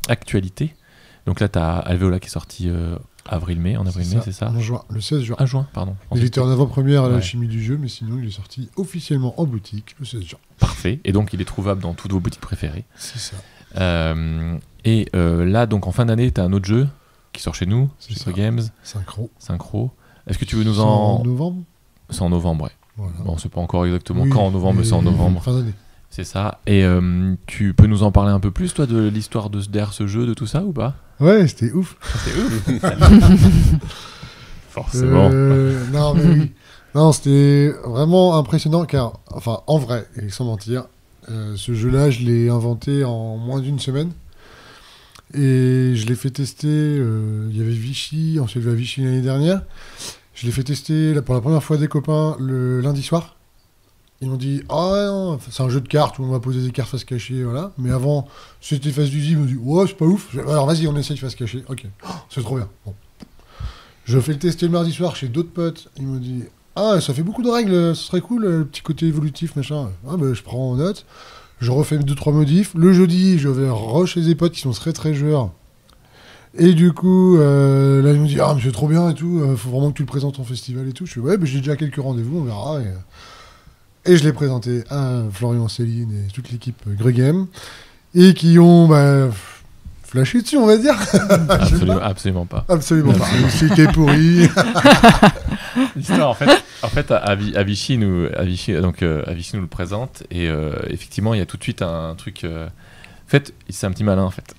actualité, donc là, tu as Alvéola qui est sorti en avril-mai, c'est ça ? En juin, le 16 juin. Ah, juin, pardon. Il était en avant-première à l'Alchimie du jeu, mais sinon, il est sorti officiellement en boutique le 16 juin. Parfait, et donc il est trouvable dans toutes vos boutiques préférées. C'est ça. Là, donc en fin d'année, tu as un autre jeu qui sort chez nous, chez Games. Synchro. Est-ce que tu veux nous en novembre ? C'est en novembre, ouais. Voilà. Bon, on ne sait pas encore exactement quand en novembre, mais c'est en novembre. Fin d'année. C'est ça. Et tu peux nous en parler un peu plus, toi, de l'histoire derrière ce jeu, de tout ça, ou pas ? Ouais, c'était ouf. C'était ouf. Forcément. Non, mais oui. Non, c'était vraiment impressionnant, car, enfin, en vrai, et sans mentir, ce jeu-là, je l'ai inventé en moins d'une semaine. Et je l'ai fait tester, il y avait Vichy, on s'est vu à Vichy l'année dernière. Je l'ai fait tester pour la première fois des copains le lundi soir. Ils m'ont dit « Ah non, c'est un jeu de cartes où on va poser des cartes face cachée, voilà. » Mais avant, c'était face d'usine, ils m'ont dit « Ouais, c'est pas ouf. » Alors vas-y, on essaye face cachée. Ok, c'est trop bien. Bon. Je fais le tester le mardi soir chez d'autres potes. Ils m'ont dit « Ah, ça fait beaucoup de règles, ce serait cool, le petit côté évolutif, machin. » Ah ben, je prends en note. Je refais 2-3 modifs. Le jeudi, je vais chez des potes qui sont très très joueurs. Et du coup, là, il me dit, ah, mais c'est trop bien et tout, faut vraiment que tu le présentes en festival et tout. Je fais, ouais, mais j'ai déjà quelques rendez-vous, on verra. Et je l'ai présenté à Florian Céline et toute l'équipe Greg et qui ont flashé dessus, on va dire. Absolument pas. Absolument pas. C'est qui est pourri. L'histoire, en fait, à Vichy nous le présente et effectivement, il y a tout de suite un truc. En fait, c'est un petit malin en fait.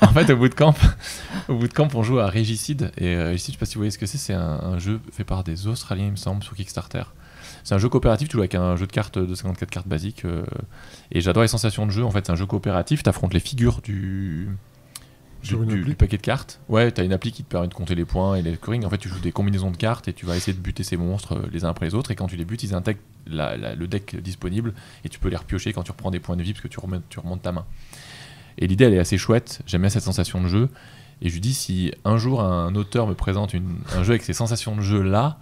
En fait, au bootcamp, on joue à Régicide et Régicide, je sais pas si vous voyez ce que c'est. C'est un jeu fait par des Australiens, il me semble, sur Kickstarter. C'est un jeu coopératif, tu joues avec un jeu de cartes de 54 cartes basiques et j'adore les sensations de jeu. En fait, c'est un jeu coopératif, tu affrontes les figures du paquet de cartes. Ouais, tu as une appli qui te permet de compter les points et les scoring. En fait, tu joues des combinaisons de cartes et tu vas essayer de buter ces monstres les uns après les autres. Et quand tu les butes, ils intègrent le deck disponible et tu peux les repiocher quand tu reprends des points de vie parce que tu remontes ta main. Et l'idée, elle est assez chouette. J'aime bien cette sensation de jeu. Et je lui dis, si un jour un auteur me présente un jeu avec ces sensations de jeu là,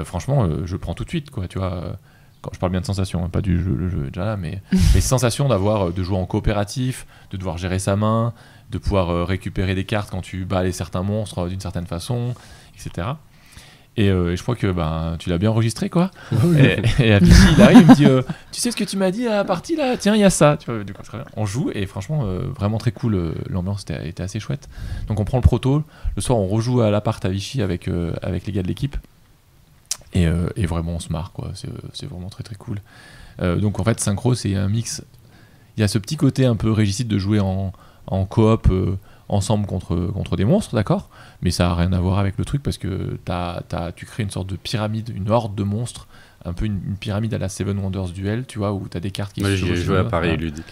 franchement, je prends tout de suite, quoi. Tu vois. Quand je parle bien de sensations, hein, pas du jeu, le jeu est déjà là, mais les sensations de jouer en coopératif, de devoir gérer sa main, de pouvoir récupérer des cartes quand tu bats certains monstres d'une certaine façon, etc. Et je crois que tu l'as bien enregistré, quoi. Et à Vichy, il arrive, il me dit tu sais ce que tu m'as dit à la partie là, tiens, il y a ça. Tu vois, du coup, très bien. On joue et franchement, vraiment très cool. L'ambiance était assez chouette. Donc on prend le proto. Le soir, on rejoue à l'appart à Vichy avec les gars de l'équipe. Et vraiment, on se marre, quoi. C'est vraiment très très cool. Donc en fait, Synchro, c'est un mix. Il y a ce petit côté un peu régicide de jouer en coop ensemble contre des monstres, d'accord, mais ça n'a rien à voir avec le truc parce que tu crées une sorte de pyramide, une horde de monstres, un peu une pyramide à la Seven Wonders Duel, tu vois, où tu as des cartes qui... Moi, j'ai joué à Paris ludique.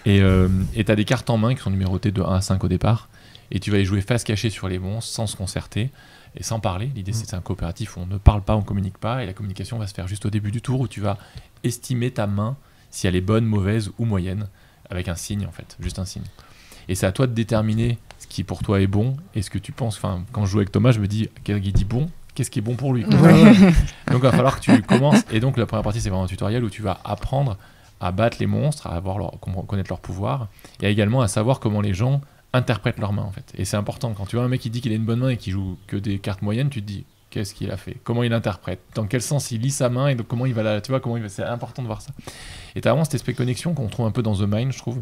Et tu as des cartes en main qui sont numérotées de 1 à 5 au départ, et tu vas les jouer face cachée sur les monstres sans se concerter et sans parler. L'idée, c'est un coopératif où on ne parle pas, on ne communique pas, et la communication va se faire juste au début du tour où tu vas estimer ta main si elle est bonne, mauvaise ou moyenne, avec un signe en fait, juste un signe. Et c'est à toi de déterminer ce qui pour toi est bon et ce que tu penses. Enfin, quand je joue avec Thomas, je me dis, il dit bon, qu'est-ce qui est bon pour lui. Donc il va falloir que tu commences. Et donc la première partie, c'est vraiment un tutoriel où tu vas apprendre à battre les monstres, à connaître leur pouvoir, et également à savoir comment les gens interprètent leurs mains en fait. Et c'est important, quand tu vois un mec qui dit qu'il a une bonne main et qui joue que des cartes moyennes, tu te dis, qu'est-ce qu'il a fait, comment il interprète, dans quel sens il lit sa main et donc comment il va c'est important de voir ça. Et t'as vraiment cette espèce de connexion qu'on trouve un peu dans The Mind, je trouve.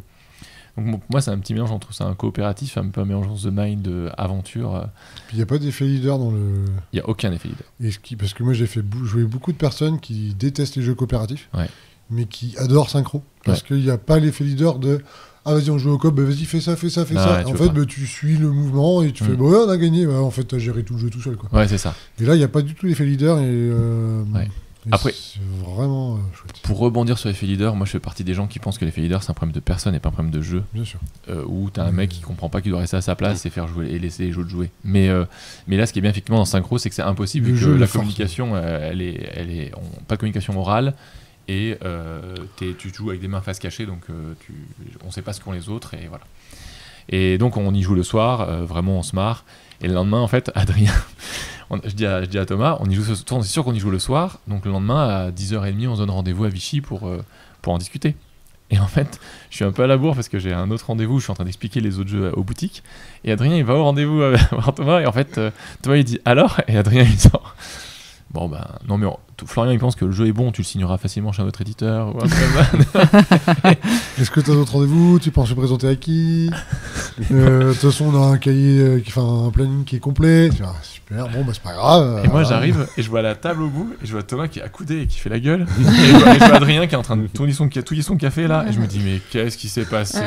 Donc moi c'est un petit mélange entre, c'est un coopératif, un peu un mélange The Mind aventure. Il n'y a pas d'effet leader dans le... Il n'y a aucun effet leader. Parce que moi j'ai fait jouer beaucoup de personnes qui détestent les jeux coopératifs, ouais, mais qui adorent Synchro, parce qu'il n'y a pas l'effet leader de ah vas-y on joue au coop, vas-y fais ça. Ouais, en fait tu suis le mouvement et tu fais on a gagné, en fait t'as géré tout le jeu tout seul, quoi. Ouais, c'est ça. Et là il n'y a pas du tout l'effet leader et après, c'est vraiment chouette. Pour rebondir sur l'effet leader, moi je fais partie des gens qui pensent que l'effet leader c'est un problème de personne et pas un problème de jeu. Bien sûr. Où t'as un mec qui comprend pas qu'il doit rester à sa place et faire jouer et laisser les autres jouer. Mais là ce qui est bien effectivement dans Synchro, c'est que c'est impossible vu que la communication elle est pas de communication orale et tu joues avec des mains face cachée, donc on sait pas ce qu'ont les autres et voilà. Et donc on y joue le soir, vraiment on se marre. Et le lendemain en fait, Adrien, je dis à Thomas, on y joue ce soir, c'est sûr qu'on y joue le soir, donc le lendemain à 10h30 on se donne rendez-vous à Vichy pour en discuter. Et en fait, je suis un peu à la bourre parce que j'ai un autre rendez-vous, je suis en train d'expliquer les autres jeux aux boutiques, et Adrien il va au rendez-vous voir Thomas, et en fait Thomas il dit alors, et Adrien il sort. Bon non mais Florian il pense que le jeu est bon, tu le signeras facilement chez un autre éditeur. Est-ce que tu as d'autres rendez-vous? Tu penses te présenter à qui? De toute façon on a un cahier, un planning qui est complet. Super, bon c'est pas grave. Et moi j'arrive et je vois la table au bout et je vois Thomas qui est accoudé et qui fait la gueule. Et je vois Adrien qui est en train de touiller son café là et je me dis mais qu'est-ce qui s'est passé?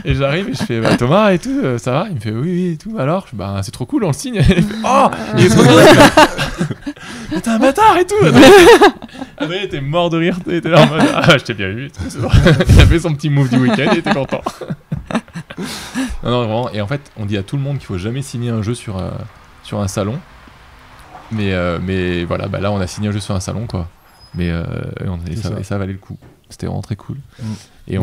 Et j'arrive et je fais Thomas et tout, ça va? Il me fait oui et tout, alors c'est trop cool, on le signe. Et il fait oh, il est trop cool. Mais t'es un bâtard et tout. Adrien était mort de rire, il était là en mode je t'ai bien vu, c'est bon. Il a fait son petit move du week-end, il était content. non vraiment, et en fait on dit à tout le monde qu'il faut jamais signer un jeu sur un salon, mais voilà, là on a signé un jeu sur un salon quoi, mais ça valait le coup, c'était vraiment très cool. Et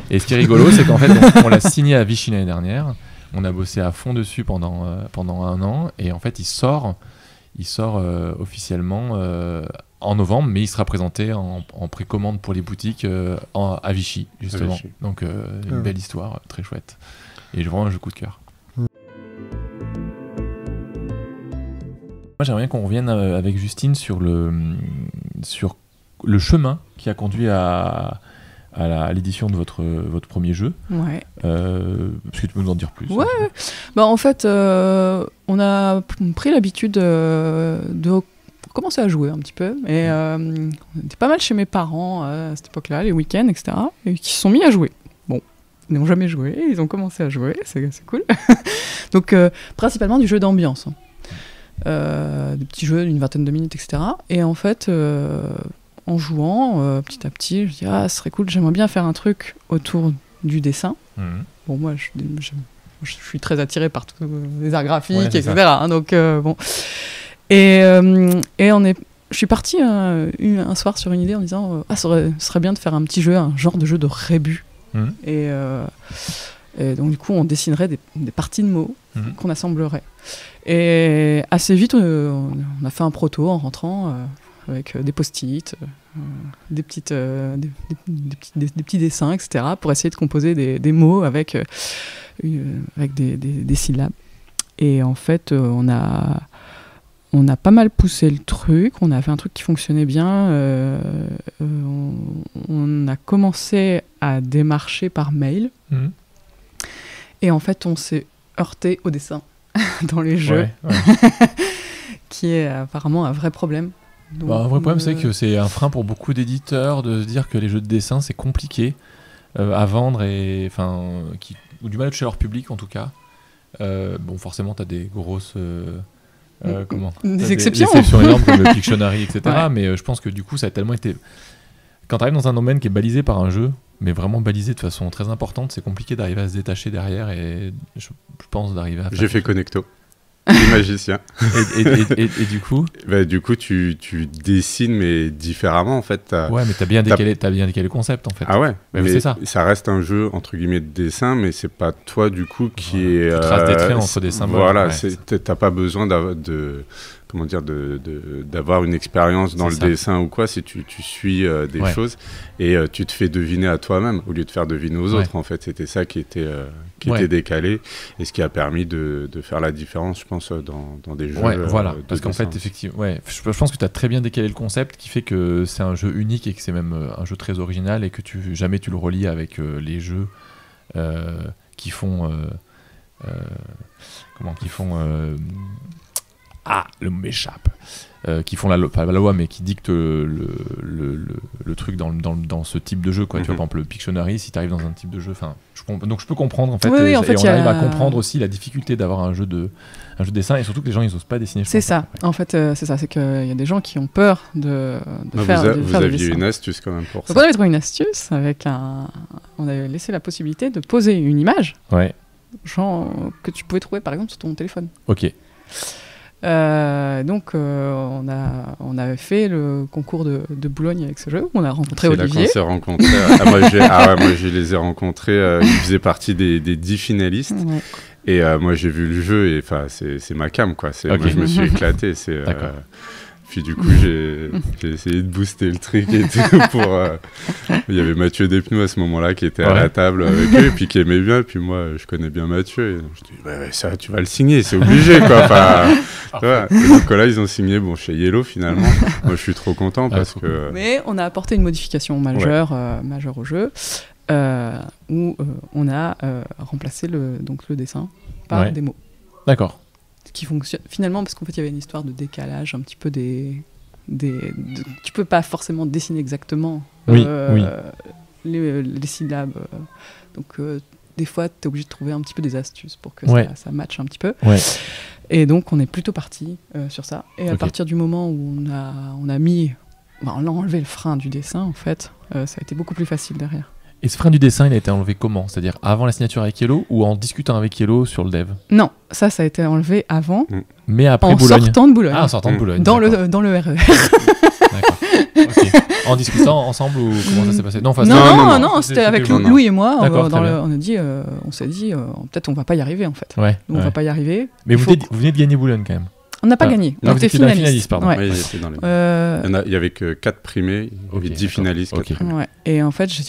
et ce qui est rigolo c'est qu'en fait on l'a signé à Vichy l'année dernière, on a bossé à fond dessus pendant 1 an et en fait il sort officiellement en novembre, mais il sera présenté en précommande pour les boutiques à Vichy, justement. Donc une belle histoire, très chouette. et vraiment un jeu coup de cœur. Moi, j'aimerais bien qu'on revienne avec Justine sur le chemin qui a conduit à l'édition de votre premier jeu. Ouais. Est-ce que tu peux nous en dire plus? Ouais. Bah, en fait, on a pris l'habitude de commencer à jouer un petit peu. Et on était pas mal chez mes parents à cette époque-là, les week-ends, etc. Et qui se sont mis à jouer. Bon, ils n'ont jamais joué, ils ont commencé à jouer, c'est cool. Donc, principalement du jeu d'ambiance. Des petits jeux d'une vingtaine de minutes, etc. Et en fait, en jouant, petit à petit, je dis ce serait cool, j'aimerais bien faire un truc autour du dessin. Bon, moi, je suis très attirée par tous les arts graphiques, etc. Hein, donc, bon. Et je suis partie un soir sur une idée en disant ça serait bien de faire un petit jeu, un genre de jeu de rébus. Et donc, du coup, on dessinerait des parties de mots qu'on assemblerait. Et assez vite, on a fait un proto en rentrant avec des post-it, des petits dessins, etc., pour essayer de composer des mots avec des syllabes. Et en fait, on a pas mal poussé le truc, on a fait un truc qui fonctionnait bien. On a commencé à démarcher par mail. Et en fait, on s'est heurté au dessin dans les jeux, qui est apparemment un vrai problème. Donc, un vrai problème, c'est que c'est un frein pour beaucoup d'éditeurs de se dire que les jeux de dessin, c'est compliqué à vendre qui ont du mal à toucher leur public en tout cas. Bon, forcément, tu as des grosses... des exceptions. Des exceptions énormes comme le Pictionary, etc. Mais je pense que du coup, ça a tellement été... Quand tu arrives dans un domaine qui est balisé par un jeu, mais vraiment balisé de façon très importante, c'est compliqué d'arriver à se détacher derrière et je pense d'arriver à... J'ai fait Connecto, les magiciens. Et du coup du coup, tu dessines, mais différemment, en fait. Ouais, mais t'as bien décalé le concept, en fait. Ah ouais, mais c'est ça. Ça reste un jeu, entre guillemets, de dessin, mais c'est pas toi, du coup, qui est... Tu traces des traits entre des symboles. Voilà, t'as pas besoin d'avoir une expérience dans le dessin ou quoi, si tu suis des choses et tu te fais deviner à toi-même au lieu de faire deviner aux autres. En fait, c'était ça qui était décalé et ce qui a permis de faire la différence, je pense, dans des jeux. Voilà, parce qu'en fait, effectivement, je pense que tu as très bien décalé le concept qui fait que c'est un jeu unique et que c'est même un jeu très original et que jamais tu le relis avec les jeux qui font le mot m'échappe. Qui font pas la loi, mais qui dictent le truc dans ce type de jeu, quoi. Tu vois, par exemple, le Pictionary, si tu arrives dans un type de jeu, donc je peux comprendre, en fait, et on arrive à comprendre aussi la difficulté d'avoir un jeu de dessin, et surtout que les gens, ils osent pas dessiner. C'est ça, en fait, c'est qu'il y a des gens qui ont peur de faire vous aviez une astuce quand même pour ça. Donc on avait trouvé une astuce, on avait laissé la possibilité de poser une image, genre, que tu pouvais trouver, par exemple, sur ton téléphone. Ok. Donc on avait fait le concours de Boulogne avec ce jeu où on a rencontré Olivier. C'est là qu'on s'est rencontrés. Moi je les ai rencontrés, ils faisaient partie des 10 finalistes. Et moi j'ai vu le jeu et c'est ma cam, quoi. Moi, je me suis éclaté. Puis du coup j'ai essayé de booster le truc et tout il y avait Mathieu Despnous à ce moment-là qui était à la table avec eux et puis qui aimait bien, et puis moi je connais bien Mathieu et je dis ça tu vas le signer, c'est obligé, quoi. Et donc là ils ont signé chez Yellow finalement. Moi je suis trop content parce que... Mais on a apporté une modification majeure au jeu où on a remplacé le dessin par des mots. D'accord. Qui fonctionne finalement parce qu'en fait il y avait une histoire de décalage un petit peu tu peux pas forcément dessiner exactement les syllabes, donc des fois tu es obligé de trouver un petit peu des astuces pour que ça matche un petit peu, et donc on est plutôt parti sur ça, et à partir du moment où on a enlevé le frein du dessin, en fait ça a été beaucoup plus facile derrière. Et ce frein du dessin, il a été enlevé comment ? C'est-à-dire avant la signature avec Yellow ou en discutant avec Yellow sur le dev ? Non, ça a été enlevé avant. Mais après en Boulogne. Sortant de Boulogne. Ah, en sortant de Boulogne. Dans le RER. D'accord. Okay. En discutant ensemble ou comment ça s'est passé ? Non, c'était avec Louis et moi. On s'est dit, peut-être on va pas y arriver, en fait. On va pas y arriver. Mais vous venez de gagner Boulogne quand même. On n'a pas gagné. On était finaliste. Pardon. Ouais. Il y avait que 4 primés, il y avait 10 finalistes. Et en fait, on s'est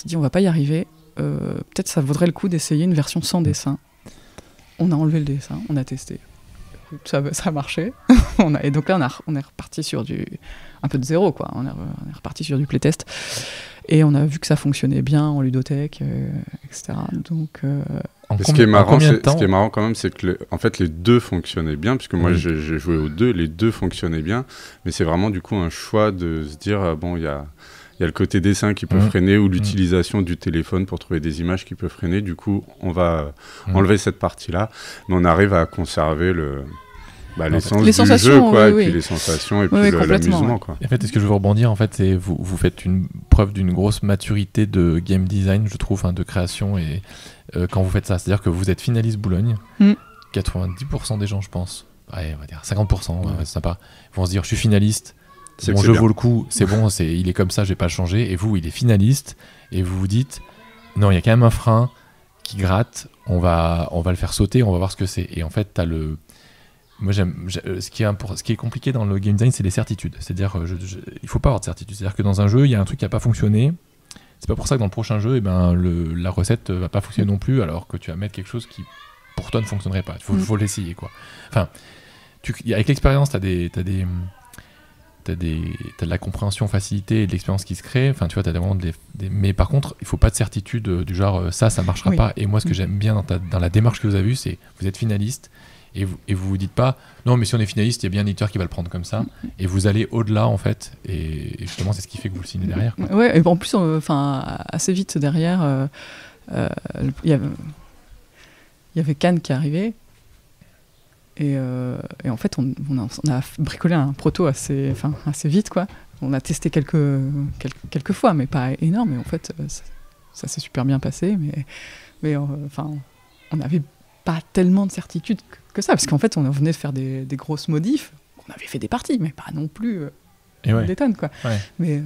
dit, on va pas y arriver. peut-être ça vaudrait le coup d'essayer une version sans dessin. On a enlevé le dessin, on a testé. Ça a marché. Et donc là, on est reparti sur un peu de zéro, quoi. On est reparti sur du playtest. Et on a vu que ça fonctionnait bien en ludothèque, etc. Donc, ce qui est marrant quand même, c'est que en fait, les deux fonctionnaient bien, puisque moi j'ai joué aux deux, les deux fonctionnaient bien, mais c'est vraiment du coup un choix de se dire, bon, il y a le côté dessin qui peut freiner, ou l'utilisation du téléphone pour trouver des images qui peut freiner. Du coup, on va enlever cette partie-là, mais on arrive à conserver l'essence du jeu, quoi, et puis les sensations, et puis l'amusement, quoi. En fait, est-ce que je veux rebondir, en fait, c'est vous faites une preuve d'une grosse maturité de game design, je trouve, de création, et quand vous faites ça, c'est-à-dire que vous êtes finaliste Boulogne, 90% des gens, je pense, on va dire 50%, c'est sympa, vont se dire, je suis finaliste, mon jeu vaut le coup, c'est bon, il est comme ça, je vais pas le changer, et vous, il est finaliste, et vous vous dites, non, il y a quand même un frein qui gratte, on va le faire sauter, on va voir ce que c'est, et en fait, t'as le... Moi, ce qui est compliqué dans le game design, c'est les certitudes. C'est-à-dire, il faut pas avoir de certitude. C'est-à-dire que dans un jeu, il y a un truc qui n'a pas fonctionné. C'est pas pour ça que dans le prochain jeu, la recette va pas fonctionner non plus, alors que tu vas mettre quelque chose qui, pour toi, ne fonctionnerait pas. Il faut l'essayer, quoi. Enfin, avec l'expérience, t'as de la compréhension, facilité et de l'expérience qui se crée. Enfin, tu vois, t'as vraiment mais par contre, il faut pas de certitude du genre ça marchera pas. Et moi, ce que j'aime bien dans la démarche que vous avez vue, c'est vous êtes finaliste. Et vous dites pas, non, mais si on est finaliste, il y a bien un éditeur qui va le prendre comme ça. Et vous allez au-delà, en fait. Et justement, c'est ce qui fait que vous le signez derrière, quoi. Ouais, et en plus, assez vite derrière, il y avait Cannes qui arrivait. Et en fait, on a bricolé un proto assez vite, quoi. On a testé quelques fois, mais pas énorme. Et en fait, ça s'est super bien passé. Mais on n'avait pas tellement de certitude que ça, parce qu'en fait, on venait de faire des grosses modifs. On avait fait des parties, mais pas non plus des tonnes, quoi. Ouais. Mais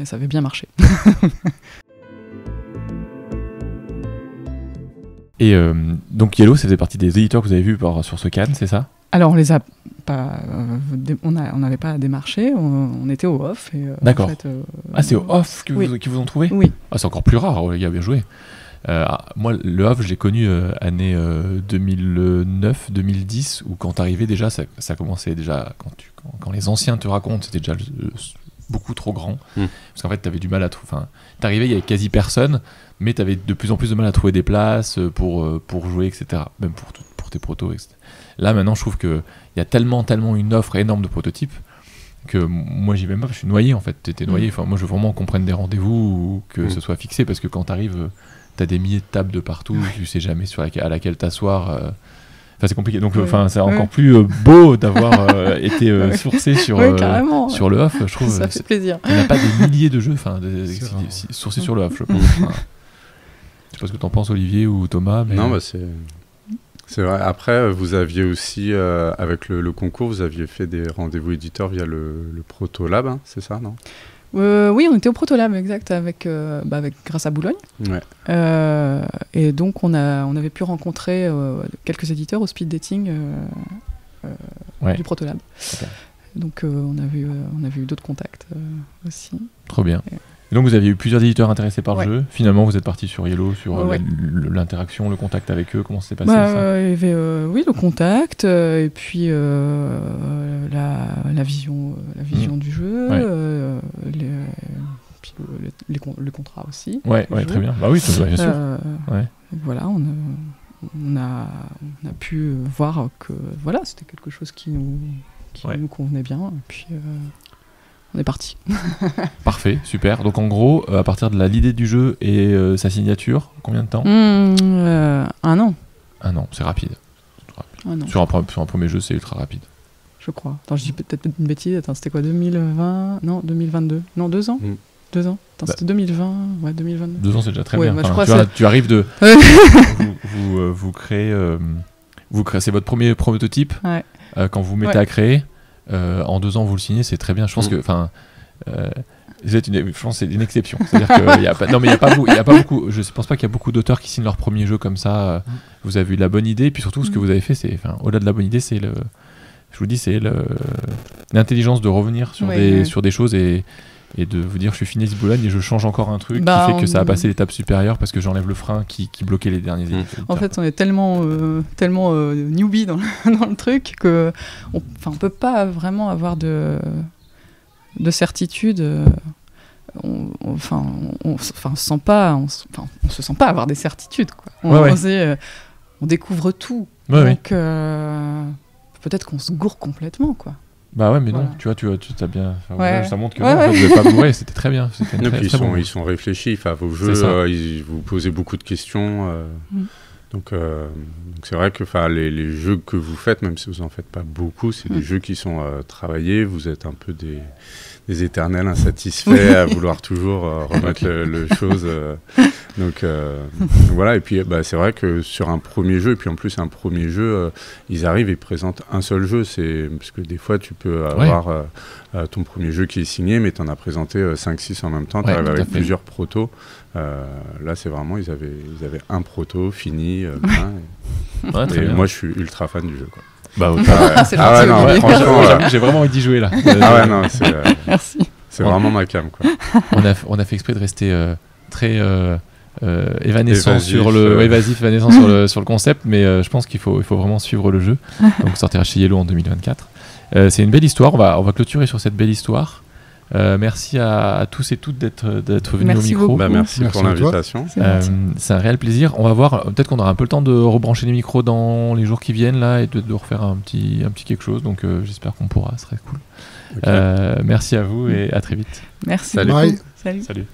ça avait bien marché. Et donc Yellow, ça faisait partie des éditeurs que vous avez vus sur ce Cannes, c'est ça ? Alors on les a pas, on n'avait pas démarché, on était au off. D'accord. En fait, c'est au off qui vous ont trouvé ? Oui. C'est encore plus rare, il a bien joué. Moi, le off, je l'ai connu année 2009-2010, où quand t'arrivais déjà, ça commençait déjà, quand les anciens te racontent, c'était déjà beaucoup trop grand. Parce qu'en fait, t'avais du mal à trouver. Enfin, t'arrivais, il y avait quasi personne, mais t'avais de plus en plus de mal à trouver des places pour jouer, etc. Même pour tes protos, etc. Là, maintenant, je trouve qu'il y a tellement une offre énorme de prototypes que moi, j'y vais même pas, je suis noyé, en fait. T'étais noyé. Enfin, moi, je veux vraiment qu'on prenne des rendez-vous ou que ce soit fixé, parce que quand t'arrives... T'as des milliers de tables de partout, tu sais jamais à laquelle t'asseoir. Enfin, c'est compliqué. Donc, c'est encore plus beau d'avoir été sourcé sur le off, je trouve. Ça fait plaisir. Il n'y a pas des milliers de jeux sourcés sur le off, je pense. Je sais pas ce que t'en penses, Olivier ou Thomas. Mais... Non, c'est vrai. Après, vous aviez aussi, avec le concours, vous aviez fait des rendez-vous éditeurs via le Proto Lab, hein, c'est ça, non ? Oui, on était au Protolab, exact, grâce à Boulogne. Ouais. Et donc, on avait pu rencontrer quelques éditeurs au speed dating du Protolab. Okay. Donc, on a vu d'autres contacts aussi. Trop bien. Et donc, vous aviez eu plusieurs éditeurs intéressés par le jeu. Finalement, vous êtes parti sur Yellow, sur l'interaction, le contact avec eux. Comment ça s'est passé ça ? Il y avait le contact, et puis la vision du jeu, puis le contrat aussi. Ouais, très bien. Bah oui, bien sûr. Voilà, on a pu voir que c'était quelque chose qui nous convenait bien. Et puis on est parti. Parfait, super. Donc en gros, à partir de l'idée du jeu et sa signature, combien de temps ? 1 an. 1 an, c'est rapide. Sur un premier jeu, c'est ultra rapide. Je crois. Attends, je dis peut-être une bêtise. Attends, c'était quoi, 2020 ? Non, 2022. Non, 2 ans 2 ans. Attends, c'était 2020. Ouais, 2022. 2 ans, c'est déjà très bien. Bah, tu arrives de... vous créez... c'est votre premier prototype. Ouais. Quand vous mettez à créer... en 2 ans vous le signez, c'est très bien. Je pense que je pense que c'est une exception. C'est-à-dire qu'il y a pas beaucoup. Je pense pas qu'il y a beaucoup d'auteurs qui signent leur premier jeu comme ça. Vous avez eu la bonne idée, et puis surtout ce que vous avez fait, c'est, au-delà de la bonne idée, c'est l'intelligence de revenir sur des choses et et de vous dire je suis Finesse Boulogne et je change encore un truc Bah, qui fait que ça a passé l'étape supérieure parce que j'enlève le frein qui bloquait les derniers éditeurs. En fait, on est tellement newbie dans le truc que on peut pas vraiment avoir de certitude. On se sent pas avoir des certitudes, quoi. On découvre tout. Donc peut-être qu'on se gourre complètement, quoi. Bah ouais, mais voilà. non, tu as bien. Ça montre que ouais, non, en fait, vous n'avez pas bourré, c'était très bien. Ils sont réfléchis. Enfin, vos jeux, vous posez beaucoup de questions. Donc c'est vrai que les jeux que vous faites, même si vous en faites pas beaucoup, c'est des jeux qui sont travaillés. Vous êtes un peu des éternels insatisfaits à vouloir toujours remettre le chose. Donc voilà. Et puis c'est vrai que sur un premier jeu, et puis en plus un premier jeu, ils arrivent et présentent un seul jeu. Parce que des fois tu peux avoir ton premier jeu qui est signé, mais tu en as présenté 5-6 en même temps. Tu arrives avec plusieurs protos. Là c'est vraiment ils avaient un proto fini. Et moi je suis ultra fan du jeu, quoi. Bah, c'est gentil, franchement, j'ai vraiment envie d'y jouer là. Merci. C'est vraiment ma cam, quoi. On a fait exprès de rester très évanescent évasif, sur le concept, mais je pense qu'il faut vraiment suivre le jeu. Donc sortira chez Yellow en 2024. C'est une belle histoire. On va clôturer sur cette belle histoire. Merci à tous et toutes d'être venus au micro. Merci pour l'invitation. C'est un réel plaisir. On va voir, peut-être qu'on aura un peu le temps de rebrancher les micros dans les jours qui viennent là et de refaire un petit quelque chose. Donc j'espère qu'on pourra, ce serait cool. Okay. Merci à vous et à très vite. Merci. Salut. Salut. Salut.